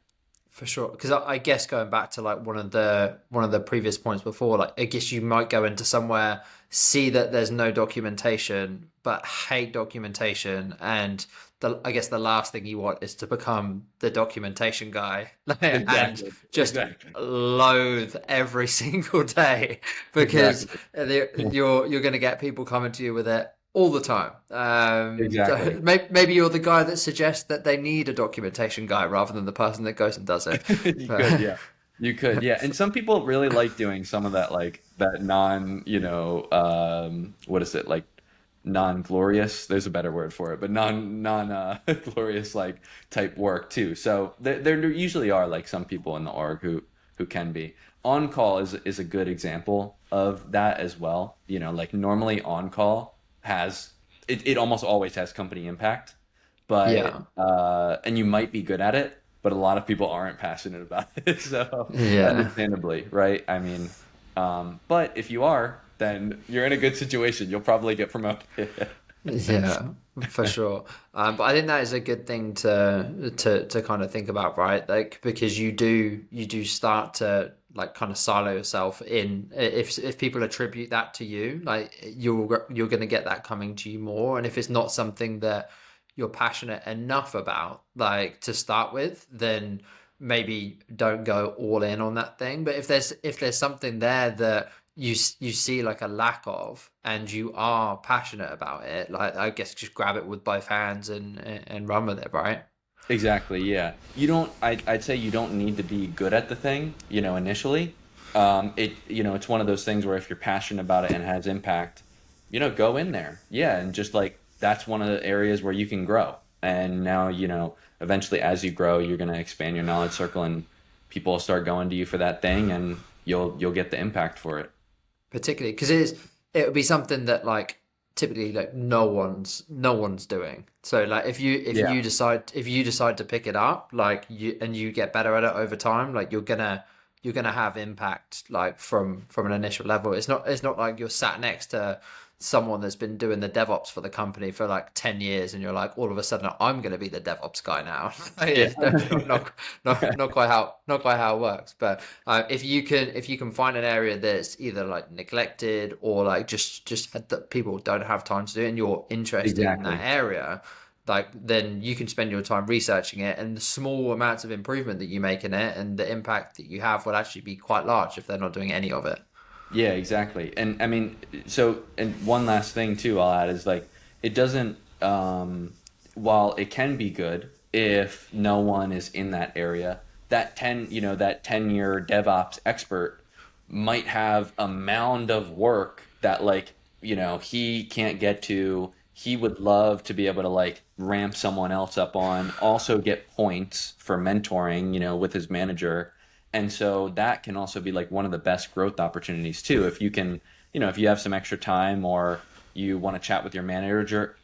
[SPEAKER 1] For sure, because I guess going back to like one of the previous points before, like I guess you might go into somewhere, see that there's no documentation, but hate documentation, and I guess the last thing you want is to become the documentation guy and
[SPEAKER 2] Exactly.
[SPEAKER 1] just
[SPEAKER 2] Exactly.
[SPEAKER 1] loathe every single day because
[SPEAKER 2] Exactly.
[SPEAKER 1] you're going to get people coming to you with it all the time. So
[SPEAKER 2] Exactly.
[SPEAKER 1] maybe you're the guy that suggests that they need a documentation guy rather than the person that goes and does it.
[SPEAKER 2] You could,
[SPEAKER 1] But
[SPEAKER 2] yeah. You could, yeah. And some people really like doing some of that, like that non, what is it, like non-glorious? There's a better word for it, but glorious like type work too. So there usually are like some people in the org who can be. On call is a good example of that as well. Like normally on call has it almost always has company impact, but
[SPEAKER 1] yeah,
[SPEAKER 2] and you might be good at it, but a lot of people aren't passionate about it. So
[SPEAKER 1] yeah.
[SPEAKER 2] understandably, right? I mean, but if you are, then you're in a good situation. You'll probably get promoted.
[SPEAKER 1] Yeah, for sure. But I think that is a good thing to kind of think about, right? Like because you do start to like kind of silo yourself in. If people attribute that to you, like you're going to get that coming to you more. And if it's not something that you're passionate enough about, like to start with, then maybe don't go all in on that thing. But if there's something there that you see like a lack of and you are passionate about it, like I guess just grab it with both hands and run with it, right?
[SPEAKER 2] Exactly, yeah. I'd say you don't need to be good at the thing, initially. It's one of those things where if you're passionate about it and it has impact, go in there. Yeah, and just like that's one of the areas where you can grow. And now, eventually as you grow, you're going to expand your knowledge circle and people will start going to you for that thing and you'll get the impact for it.
[SPEAKER 1] Particularly because it would be something that like typically like no one's doing. So like
[SPEAKER 2] Yeah,
[SPEAKER 1] if you decide to pick it up, like you get better at it over time, like you're gonna have impact like from an initial level. It's not like you're sat next to someone that's been doing the DevOps for the company for like 10 years and you're like all of a sudden I'm going to be the DevOps guy now.
[SPEAKER 2] yeah.
[SPEAKER 1] It's not quite how it works. But if you can find an area that's either like neglected or like just that people don't have time to do it and you're interested in that
[SPEAKER 2] Exactly.
[SPEAKER 1] area, like then you can spend your time researching it and the small amounts of improvement that you make in it and the impact that you have will actually be quite large if they're not doing any of it.
[SPEAKER 2] Yeah, exactly. And I mean, and one last thing too, I'll add is like, it doesn't, while it can be good if no one is in that area, that 10-year DevOps expert might have a mound of work that like, he can't get to. He would love to be able to like ramp someone else up on, also get points for mentoring, with his manager, and so that can also be like one of the best growth opportunities too. If you can, if you have some extra time or you want to chat with your manager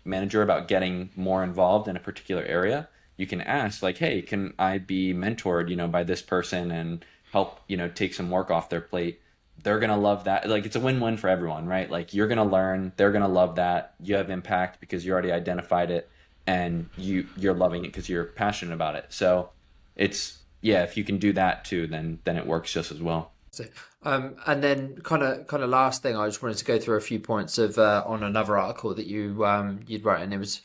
[SPEAKER 2] about getting more involved in a particular area, you can ask like, "Hey, can I be mentored, by this person and help, take some work off their plate?" They're going to love that. Like it's a win-win for everyone, right? Like you're going to learn, they're going to love that. You have impact because you already identified it and you're loving it because you're passionate about it. So it's yeah, if you can do that too, then it works just as well.
[SPEAKER 1] So, and then kind of last thing, I just wanted to go through a few points of on another article that you'd written. It was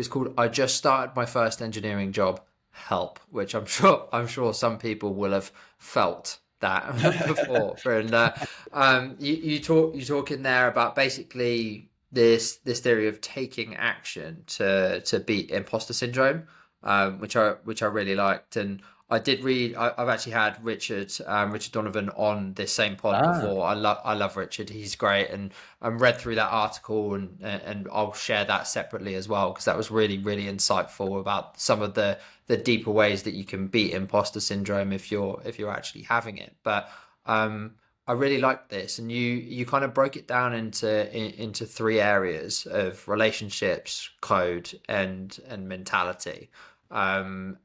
[SPEAKER 1] called "I just started my first engineering job. Help," which I'm sure some people will have felt that before. And you talk in there about basically this theory of taking action to beat imposter syndrome, which I really liked. And I did read. I've actually had Richard Donovan on this same pod
[SPEAKER 2] Ah,
[SPEAKER 1] before. I love Richard. He's great, and read through that article, and I'll share that separately as well because that was really really insightful about some of the deeper ways that you can beat imposter syndrome if you're actually having it. But I really liked this, and you kind of broke it down into three areas of relationships, code, and mentality. And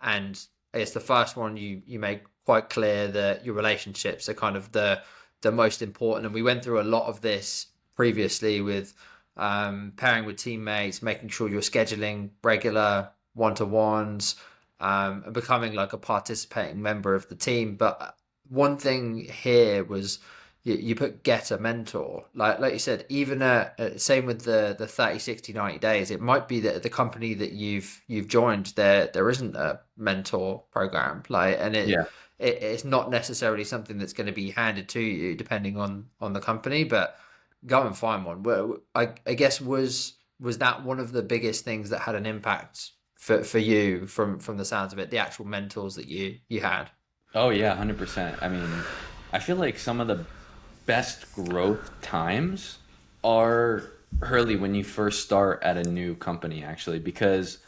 [SPEAKER 1] I guess the first one you make quite clear that your relationships are kind of the most important, and we went through a lot of this previously with pairing with teammates, making sure you're scheduling regular one-to-ones, and becoming like a participating member of the team. But one thing here was you put get a mentor. Like you said, even same with the 30, 60, 90 days, it might be that the company that you've joined, there isn't a mentor program. And
[SPEAKER 2] Yeah.
[SPEAKER 1] it's not necessarily something that's going to be handed to you depending on the company, but go and find one. Well, I guess was that one of the biggest things that had an impact for you from the sounds of it, the actual mentors that you had.
[SPEAKER 2] Oh yeah, 100%. I mean, I feel like some of the best growth times are early when you first start at a new company, actually, because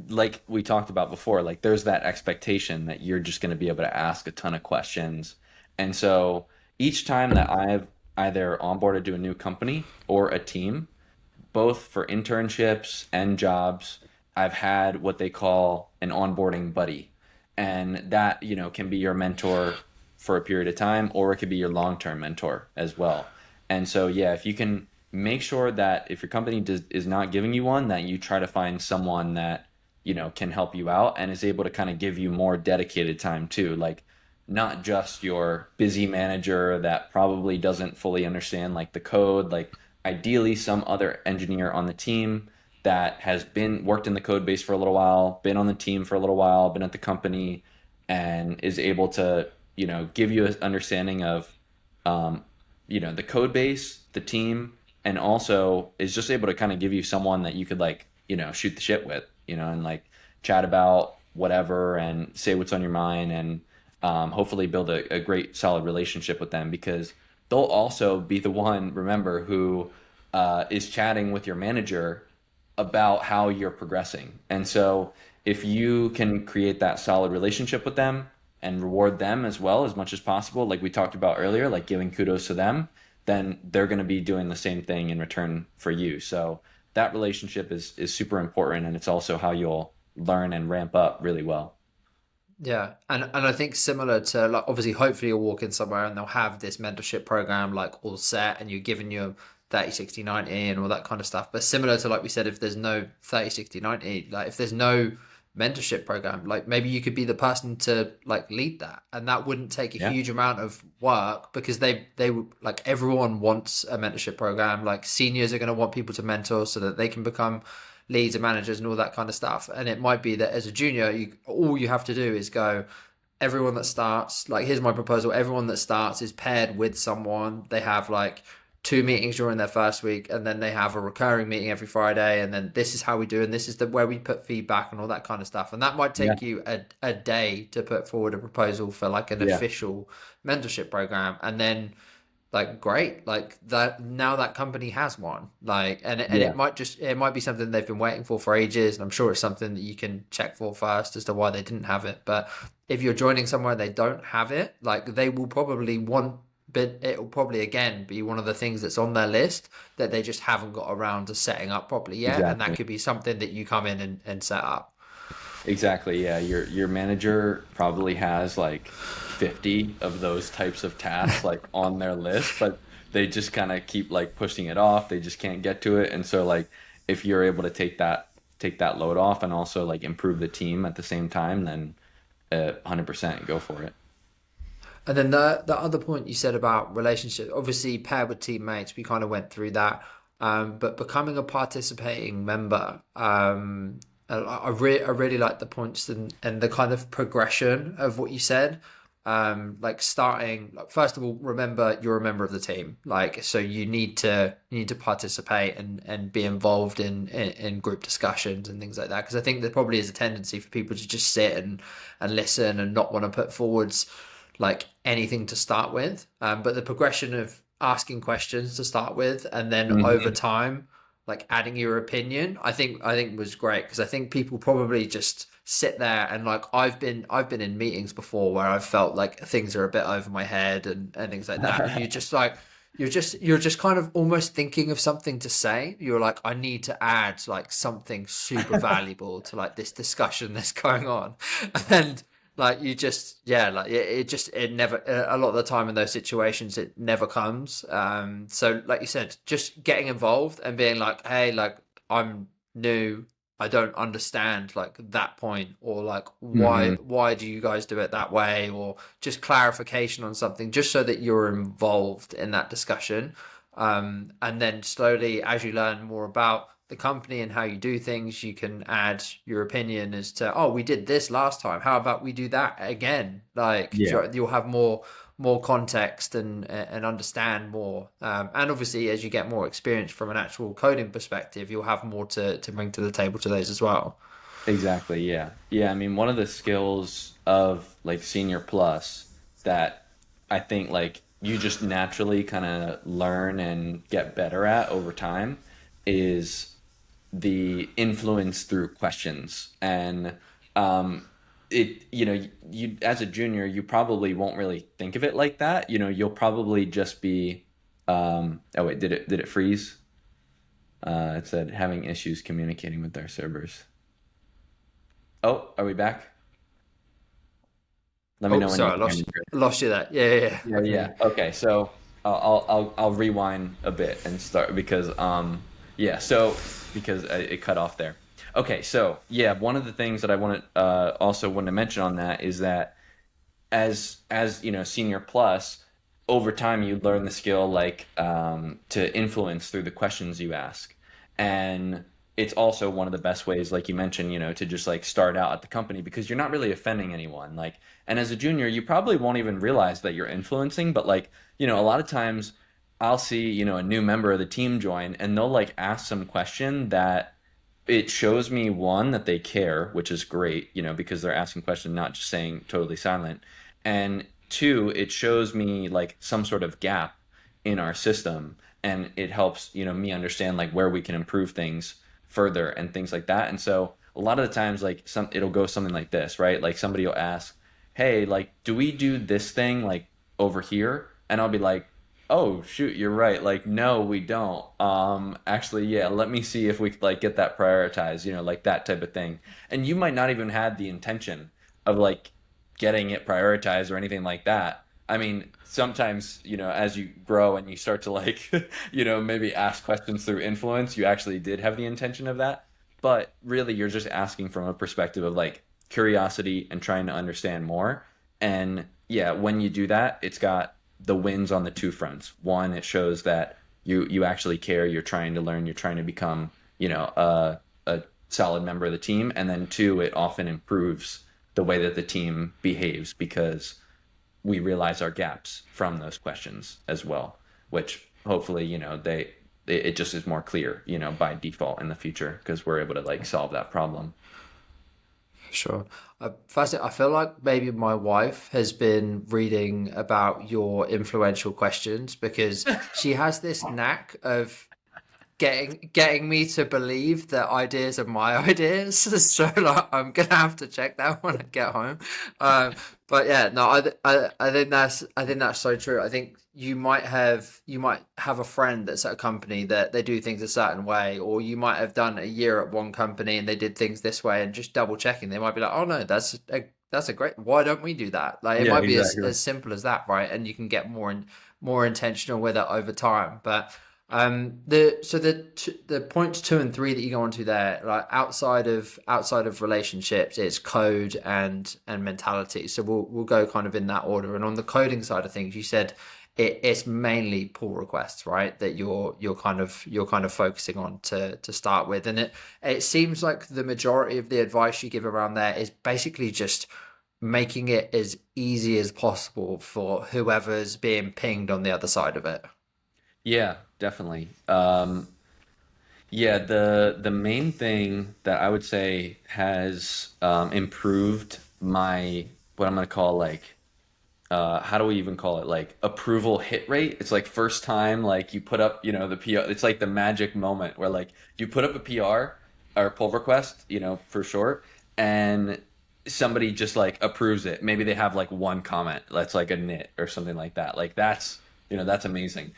[SPEAKER 2] like we talked about before, like there's that expectation that you're just going to be able to ask a ton of questions. And so each time that I've either onboarded to a new company or a team, both for internships and jobs, I've had what they call an onboarding buddy. And that, can be your mentor for a period of time, or it could be your long-term mentor as well. And so, yeah, if you can make sure that if your company is not giving you one, that you try to find someone that, can help you out and is able to kind of give you more dedicated time too. Like, not just your busy manager that probably doesn't fully understand like the code, like ideally some other engineer on the team that has been worked in the code base for a little while, been on the team for a little while, been at the company, and is able to, give you an understanding of, um, the code base, the team, and also is just able to kind of give you someone that you could like, shoot the shit with, and like chat about whatever and say what's on your mind, and hopefully build a great solid relationship with them, because they'll also be the one, remember, who is chatting with your manager about how you're progressing. And so if you can create that solid relationship with them and reward them as well as much as possible, like we talked about earlier, like giving kudos to them, then they're going to be doing the same thing in return for you. So that relationship is super important, and it's also how you'll learn and ramp up really well.
[SPEAKER 1] Yeah, and I think similar to like obviously hopefully you'll walk in somewhere and they'll have this mentorship program like all set and you're giving you 30, 60, 90 and all that kind of stuff. But similar to like we said, if there's no 30, 60, 90, like if there's no mentorship program, like maybe you could be the person to like lead that, and that wouldn't take a
[SPEAKER 2] Yeah.
[SPEAKER 1] huge amount of work because they like everyone wants a mentorship program. Like seniors are going to want people to mentor so that they can become leads and managers and all that kind of stuff. And it might be that as a junior, all you have to do is go, everyone that starts, like, here's my proposal. Everyone that starts is paired with someone. They have like two meetings during their first week, and then they have a recurring meeting every Friday. And then this is how we do, and this is where we put feedback and all that kind of stuff. And that might
[SPEAKER 2] Yeah.
[SPEAKER 1] take you a day to put forward a proposal for like an
[SPEAKER 2] Yeah.
[SPEAKER 1] official mentorship program. And then like great, like that now that company has one, like, and
[SPEAKER 2] Yeah.
[SPEAKER 1] it might be something they've been waiting for ages, and I'm sure it's something that you can check for first as to why they didn't have it. But if you're joining somewhere they don't have it, like they will probably want, but it'll probably again be one of the things that's on their list that they just haven't got around to setting up properly yet, and that
[SPEAKER 2] Exactly.
[SPEAKER 1] could be something that you come in and set up.
[SPEAKER 2] Exactly. Yeah. Your manager probably has like 50 of those types of tasks like on their list, but they just kind of keep like pushing it off. They just can't get to it. And so like if you're able to take that load off and also like improve the team at the same time, then 100% go for it.
[SPEAKER 1] And then the other point you said about relationships, obviously paired with teammates, we kind of went through that. But becoming a participating member, I really like the points and the kind of progression of what you said. Like starting, like first of all, remember you're a member of the team. Like so, you need to participate and be involved in group discussions and things like that. Because I think there probably is a tendency for people to just sit and listen and not want to put forwards like anything to start with. But the progression of asking questions to start with, and then over
[SPEAKER 2] Hmm.
[SPEAKER 1] time, like adding your opinion, I think was great because I think people probably just sit there and like I've been in meetings before where I've felt like things are a bit over my head and things like that, and you're just like. You're just kind of almost thinking of something to say. You're like, I need to add like something super valuable to like this discussion that's going on. And Like you just, yeah, like it just, it never, a lot of the time in those situations, it never comes. So like you said, just getting involved and being like, hey, like I'm new, I don't understand like that point, or like
[SPEAKER 2] Hmm.
[SPEAKER 1] why do you guys do it that way, or just clarification on something, just so that you're involved in that discussion. And then slowly, as you learn more about the company and how you do things, you can add your opinion as to, oh, we did this last time. How about we do that again? Like
[SPEAKER 2] Yeah.
[SPEAKER 1] you'll have more context and understand more. And obviously, as you get more experience from an actual coding perspective, you'll have more to bring to the table to those as well.
[SPEAKER 2] Exactly. Yeah. Yeah. I mean, one of the skills of like senior plus that I think like you just naturally kind of learn and get better at over time is the influence through questions. And you as a junior, you probably won't really think of it like that. You'll probably just be, oh wait, did it freeze? It said having issues communicating with their servers. Oh, are we back? Let me
[SPEAKER 1] Oh,
[SPEAKER 2] know when you
[SPEAKER 1] sorry,
[SPEAKER 2] can hear me, Chris.
[SPEAKER 1] I lost you there. Yeah, yeah, yeah.
[SPEAKER 2] Yeah,
[SPEAKER 1] I can hear
[SPEAKER 2] yeah.
[SPEAKER 1] you.
[SPEAKER 2] Okay, so I'll rewind a bit and start because yeah, so because it cut off there. Okay, so yeah, one of the things that I wanted to mention on that is that as senior plus, over time you learn the skill like to influence through the questions you ask. And it's also one of the best ways, like you mentioned, to just like start out at the company because you're not really offending anyone. Like, and as a junior you probably won't even realize that you're influencing, but like a lot of times I'll see a new member of the team join and they'll like ask some question that it shows me, one, that they care, which is great, because they're asking questions, not just saying totally silent. And two, it shows me like some sort of gap in our system, and it helps, me understand like where we can improve things further and things like that. And so a lot of the times, like it'll go something like this, right? Like somebody will ask, "Hey, like, do we do this thing like over here?" And I'll be like, "Oh, shoot, you're right. Like, no, we don't. Actually, yeah, let me see if we could like get that prioritized, like that type of thing." And you might not even have the intention of like getting it prioritized or anything like that. I mean, sometimes, as you grow and you start to like, maybe ask questions through influence, you actually did have the intention of that. But really, you're just asking from a perspective of like curiosity and trying to understand more. And yeah, when you do that, it's got the wins on the two fronts. One, it shows that you actually care, you're trying to learn, you're trying to become, a solid member of the team. And then two, it often improves the way that the team behaves because we realize our gaps from those questions as well, which hopefully, it just is more clear, by default in the future because we're able to like solve that problem.
[SPEAKER 1] Sure. I feel like maybe my wife has been reading about your influential questions because she has this knack of getting me to believe that ideas are my ideas. So like, I'm gonna have to check that when I get home. Um, but yeah, no, I think that's so true. I think you might have a friend that's at a company that they do things a certain way, or you might have done a year at one company and they did things this way, and just double checking, they might be like, oh no, that's a great. Why don't we do that? Like it
[SPEAKER 2] Yeah,
[SPEAKER 1] might be
[SPEAKER 2] exactly.
[SPEAKER 1] as simple as that, right? And you can get more intentional with it over time, but. The points two and three that you go onto there, like outside of relationships, it's code and mentality. So we'll go kind of in that order. And on the coding side of things, you said it's mainly pull requests, right? That you're kind of focusing on to start with. And it seems like the majority of the advice you give around there is basically just making it as easy as possible for whoever's being pinged on the other side of it.
[SPEAKER 2] Yeah, definitely. Yeah, the main thing that I would say has improved my what I'm gonna call like how do we even call it, like approval hit rate. It's like first time like you put up the PR. It's like the magic moment where like you put up a PR or pull request, for short, and somebody just like approves it. Maybe they have like one comment that's like a nit or something like that. Like that's amazing.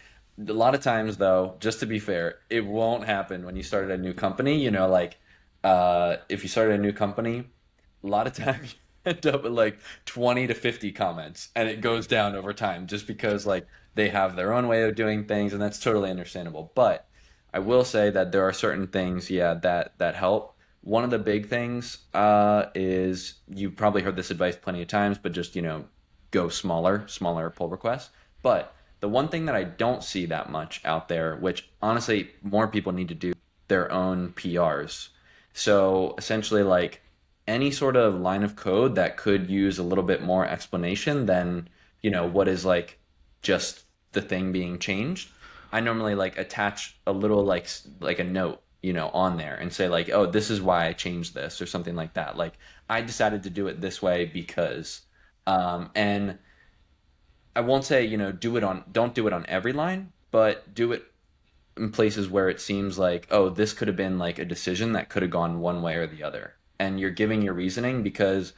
[SPEAKER 2] A lot of times though, just to be fair, it won't happen when you started a new company. Like if you started a new company, a lot of times end up with like 20 to 50 comments, and it goes down over time just because like they have their own way of doing things, and that's totally understandable. But I will say that there are certain things, yeah, that help. One of the big things is, you've probably heard this advice plenty of times, but just, go smaller pull requests. But the one thing that I don't see that much out there, which honestly more people need to do, their own PRs. So essentially, like any sort of line of code that could use a little bit more explanation than, what is like just the thing being changed. I normally like attach a little like a note, on there and say like, oh, this is why I changed this or something like that. Like I decided to do it this way because, and I won't say, don't do it on every line, but do it in places where it seems like, oh, this could have been like a decision that could have gone one way or the other. And you're giving your reasoning because,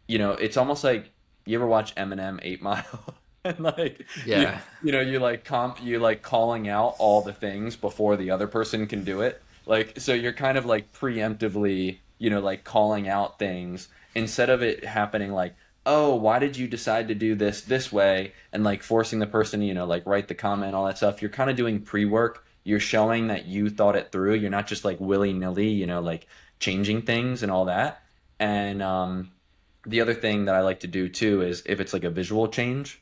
[SPEAKER 2] it's almost like, you ever watch Eminem 8 Mile? And like
[SPEAKER 1] Yeah.
[SPEAKER 2] you like calling out all the things before the other person can do it. Like so you're kind of like preemptively, like calling out things instead of it happening like, oh, why did you decide to do this way, and like forcing the person, like write the comment, all that stuff. You're kind of doing pre-work. You're showing that you thought it through. You're not just like willy-nilly, like changing things and all that. And the other thing that I like to do too is, if it's like a visual change,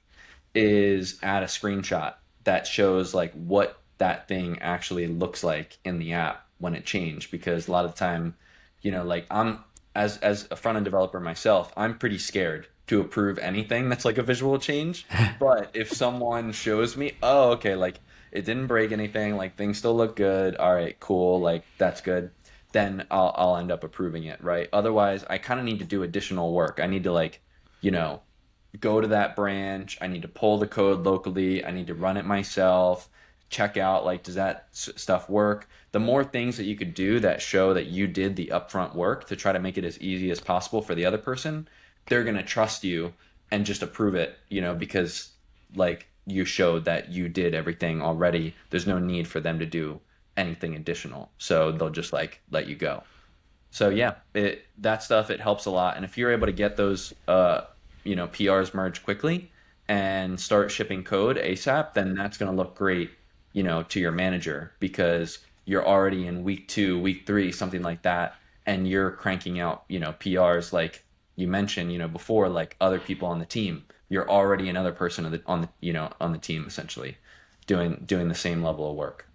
[SPEAKER 2] is add a screenshot that shows like what that thing actually looks like in the app when it changed. Because a lot of the time, like I'm, as a front end developer myself, I'm pretty scared to approve anything that's like a visual change. But if someone shows me, oh, okay, like it didn't break anything, like things still look good, all right, cool, like that's good, then I'll end up approving it, right? Otherwise, I kind of need to do additional work. I need to like, you know, go to that branch. I need to pull the code locally. I need to run it myself, check out like, does that stuff work? The more things that you could do that show that you did the upfront work to try to make it as easy as possible for the other person, they're going to trust you and just approve it, because like you showed that you did everything already. There's no need for them to do anything additional. So they'll just like let you go. So yeah, that stuff, it helps a lot. And if you're able to get those PRs merged quickly and start shipping code ASAP, then that's going to look great, to your manager, because you're already in week 2, week 3, something like that, and you're cranking out, PRs like you mentioned, before, like other people on the team. You're already another person on the team, essentially doing the same level of work.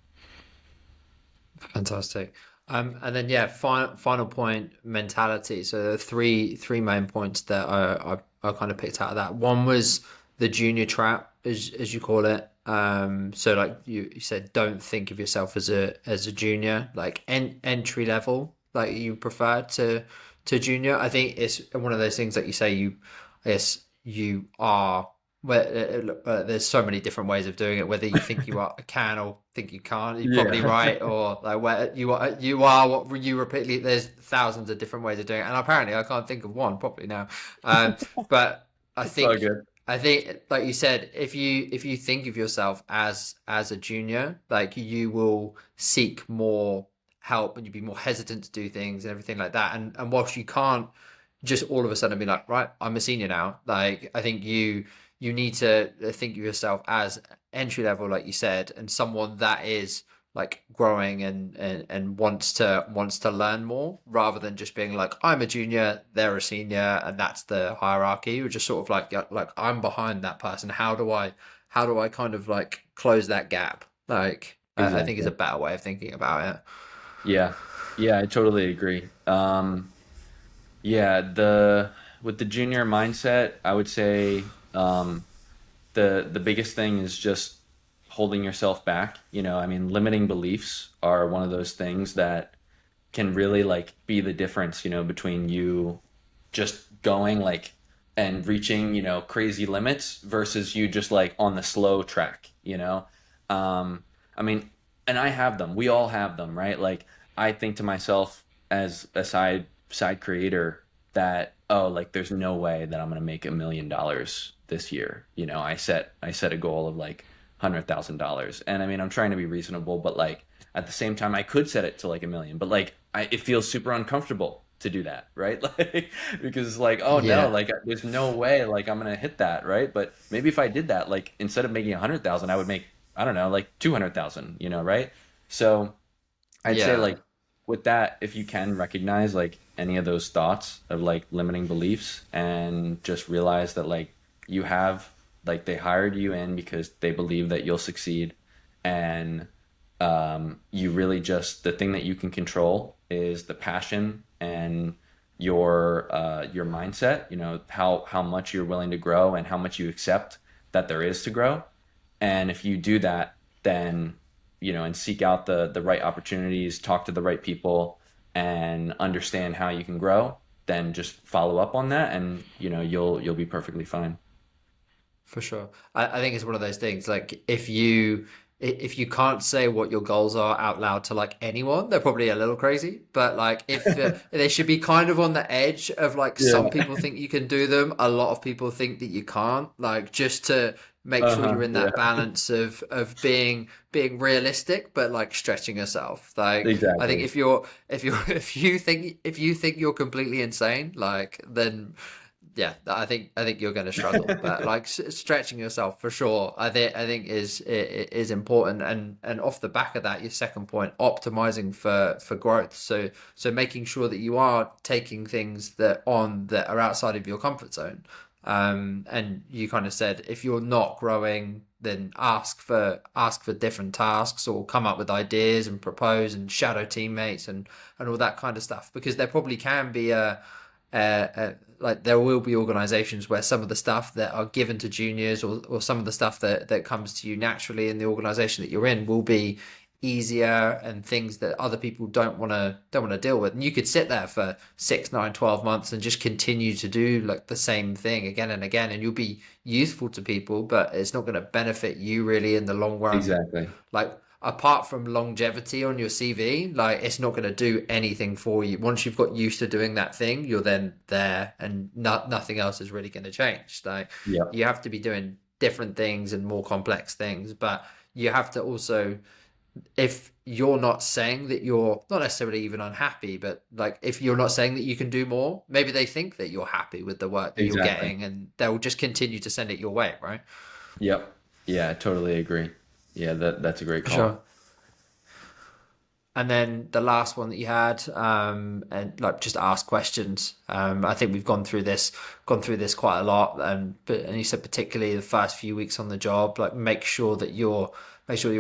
[SPEAKER 1] Fantastic. And then yeah, final point, mentality. So the three main points that I kind of picked out of that. One was the junior trap, as you call it. So like you said, don't think of yourself as a junior, like entry level, like you prefer to junior. I think it's one of those things that you say I guess you are. Well, there's so many different ways of doing it. Whether you think you are can or think you can't, you're probably
[SPEAKER 2] Yeah.
[SPEAKER 1] right. Or like where you are what you repeatedly. There's thousands of different ways of doing it, and apparently I can't think of one properly now. But I
[SPEAKER 2] It's all
[SPEAKER 1] think
[SPEAKER 2] good.
[SPEAKER 1] I think, like you said, if you think of yourself as a junior, like you will seek more help and you'd be more hesitant to do things and everything like that. And whilst you can't just all of a sudden be like, right, I'm a senior now. Like I think you need to think of yourself as entry level, like you said, and someone that is like growing and wants to learn more rather than just being like, I'm a junior, they're a senior, and that's the hierarchy. You're just sort of like I'm behind that person. How do I kind of like close that gap? Like I think is
[SPEAKER 2] Exactly.
[SPEAKER 1] a better way of thinking about it.
[SPEAKER 2] Yeah. Yeah, I totally agree. Yeah, the with the junior mindset, I would say, the biggest thing is just holding yourself back. I mean, limiting beliefs are one of those things that can really like be the difference, between you just going like and reaching, crazy limits versus you just like on the slow track. I mean, and I have them. We all have them, right? Like I think to myself as a side creator that, oh, like there's no way that I'm gonna make $1 million this year. I set a goal of like $100,000, and I mean I'm trying to be reasonable, but like at the same time I could set it to like 1 million, but like it feels super uncomfortable to do that, right? Like, because it's like, oh no,
[SPEAKER 1] Yeah.
[SPEAKER 2] like there's no way like I'm gonna hit that, right? But maybe if I did that, like instead of making 100,000, I would make, I don't know, like 200,000, right? So I'd say
[SPEAKER 1] Yeah.
[SPEAKER 2] like with that, if you can recognize like any of those thoughts of like limiting beliefs and just realize that like you have, like they hired you in because they believe that you'll succeed, and you really just, the thing that you can control is the passion and your mindset, how much you're willing to grow and how much you accept that there is to grow. And if you do that, then, and seek out the right opportunities, talk to the right people, and understand how you can grow, then just follow up on that, and you'll be perfectly fine.
[SPEAKER 1] For sure. I think it's one of those things like if you can't say what your goals are out loud to like anyone, they're probably a little crazy. But like if they should be kind of on the edge of like some
[SPEAKER 2] Yeah.
[SPEAKER 1] people think you can do them, a lot of people think that you can't. Like just to make sure you're
[SPEAKER 2] Uh-huh.
[SPEAKER 1] in that
[SPEAKER 2] Yeah.
[SPEAKER 1] balance of being realistic but like stretching yourself. Like I think
[SPEAKER 2] Exactly.
[SPEAKER 1] if you're if you think you're completely insane, like then yeah, I think you're going to struggle, but like stretching yourself for sure, I think is important, and off the back of that, your second point, optimizing for growth. So making sure that you are taking things that are outside of your comfort zone. And you kind of said if you're not growing, then ask for different tasks or come up with ideas and propose and shadow teammates and all that kind of stuff because there probably can be like there will be organizations where some of the stuff that are given to juniors or some of the stuff that comes to you naturally in the organization that you're in will be easier and things that other people don't want to deal with, and you could sit there for 6 9 12 months and just continue to do like the same thing again and again, and you'll be useful to people, but it's not going to benefit you really in the long run.
[SPEAKER 2] Exactly.
[SPEAKER 1] Like apart from longevity on your CV, like it's not going to do anything for you. Once you've got used to doing that thing, you're then there, and nothing else is really going to change. Like
[SPEAKER 2] Yep.
[SPEAKER 1] you have to be doing different things and more complex things, but you have to also, if you're not saying that you're not necessarily even unhappy, but like if you're not saying that you can do more, maybe they think that you're happy with the work that you're
[SPEAKER 2] Exactly.
[SPEAKER 1] getting and they'll just continue to send it your way, right?
[SPEAKER 2] Yep. Yeah, I totally agree. Yeah, that's a great
[SPEAKER 1] For sure.
[SPEAKER 2] call.
[SPEAKER 1] And then the last one that you had, and like just ask questions. I think we've gone through this quite a lot, and you said particularly the first few weeks on the job, like make sure you're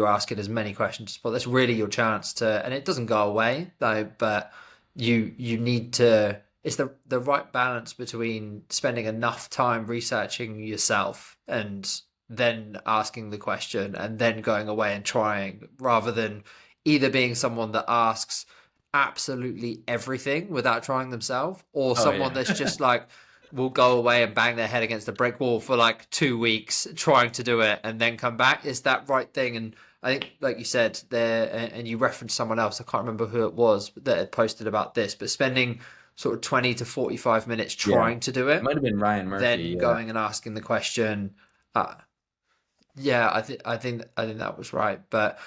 [SPEAKER 1] asking as many questions as possible. That's really your chance to, and it doesn't go away though, but you need to. It's the right balance between spending enough time researching yourself and then asking the question and then going away and trying, rather than either being someone that asks absolutely everything without trying themselves, or
[SPEAKER 2] Oh
[SPEAKER 1] someone
[SPEAKER 2] yeah.
[SPEAKER 1] that's just like will go away and bang their head against a brick wall for like 2 weeks trying to do it and then come back. Is that right thing? And I think, like you said there, and you referenced someone else, I can't remember who it was that had posted about this, but spending sort of 20 to 45 minutes
[SPEAKER 2] Yeah.
[SPEAKER 1] trying to do
[SPEAKER 2] It
[SPEAKER 1] it,
[SPEAKER 2] might have been Ryan
[SPEAKER 1] then
[SPEAKER 2] Murphy. Yeah.
[SPEAKER 1] going and asking the question. uh, yeah, I think that was right. But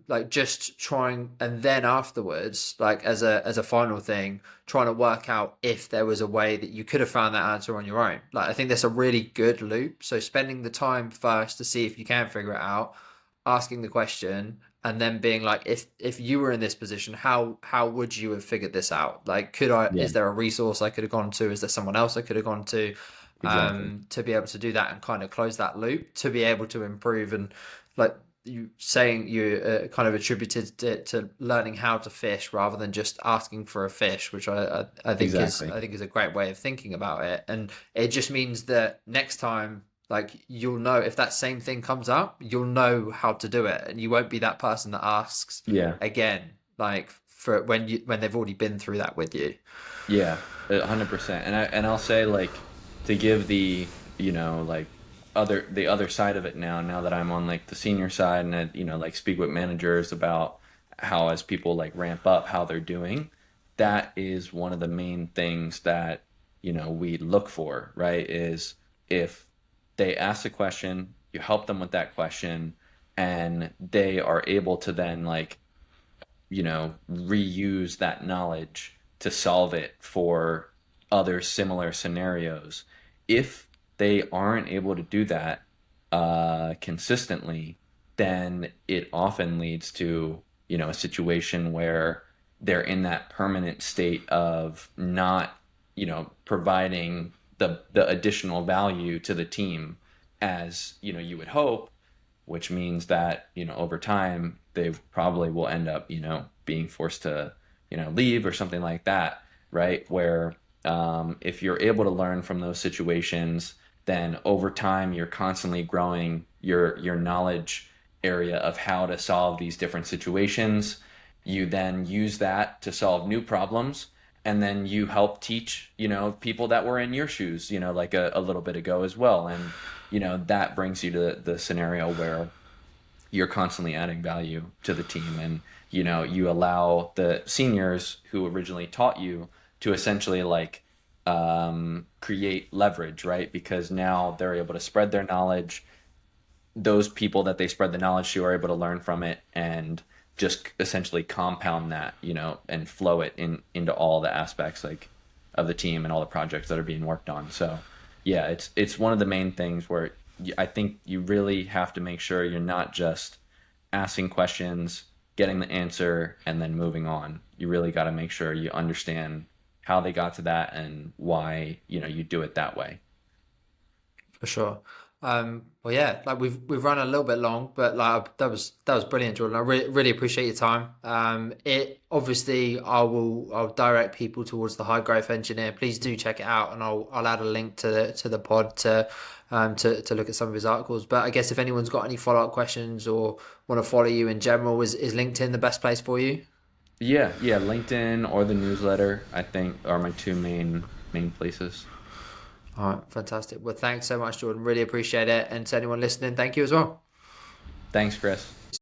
[SPEAKER 1] like just trying, and then afterwards, like as a final thing, trying to work out if there was a way that you could have found that answer on your own. Like I think that's a really good loop. So spending the time first to see if you can figure it out, asking the question, and then being like, if you were in this position, how would you have figured this out? Like,
[SPEAKER 2] Yeah.
[SPEAKER 1] is there a resource I could have gone to? Is there someone else I could have gone
[SPEAKER 2] Exactly.
[SPEAKER 1] to be able to do that and kind of close that loop, to be able to improve, and like you saying you kind of attributed it to learning how to fish rather than just asking for a fish, which I think is
[SPEAKER 2] Exactly.
[SPEAKER 1] I think is a great way of thinking about it. And it just means that next time, like you'll know if that same thing comes up, you'll know how to do it, and you won't be that person that asks
[SPEAKER 2] Yeah.
[SPEAKER 1] again, like for when they've already been through that with you.
[SPEAKER 2] Yeah, 100%. And I'll say like to give like the other side of it now that I'm on like the senior side, and I, like speak with managers about how, as people like ramp up, how they're doing. That is one of the main things that we look for, right? Is if they ask a question, you help them with that question, and they are able to then like reuse that knowledge to solve it for other similar scenarios. If they aren't able to do that consistently, then it often leads to, a situation where they're in that permanent state of not, providing the additional value to the team as, you would hope, which means that, over time they probably will end up, being forced to, leave or something like that, right? Where if you're able to learn from those situations, then over time you're constantly growing your knowledge area of how to solve these different situations. You then use that to solve new problems, and then you help teach, people that were in your shoes, like a little bit ago as well. And that brings you to the scenario where you're constantly adding value to the team, and you allow the seniors who originally taught you to essentially like create leverage, right? Because now they're able to spread their knowledge. Those people that they spread the knowledge to are able to learn from it and just essentially compound that, and flow it into all the aspects like of the team and all the projects that are being worked on. So yeah, it's one of the main things where I think you really have to make sure you're not just asking questions, getting the answer, and then moving on. You really got to make sure you understand how they got to that and why, you do it that way.
[SPEAKER 1] For sure. Well, yeah, like we've run a little bit long, but like that was brilliant, Jordan. I really appreciate your time. It obviously I'll direct people towards the High Growth Engineer. Please do check it out, and I'll add a link to the pod to look at some of his articles. But I guess if anyone's got any follow up questions or want to follow you in general, is LinkedIn the best place for you?
[SPEAKER 2] Yeah, yeah, LinkedIn or the newsletter, I think, are my two main places.
[SPEAKER 1] All right, fantastic. Well, thanks so much, Jordan. Really appreciate it. And to anyone listening, thank you as well.
[SPEAKER 2] Thanks, Chris.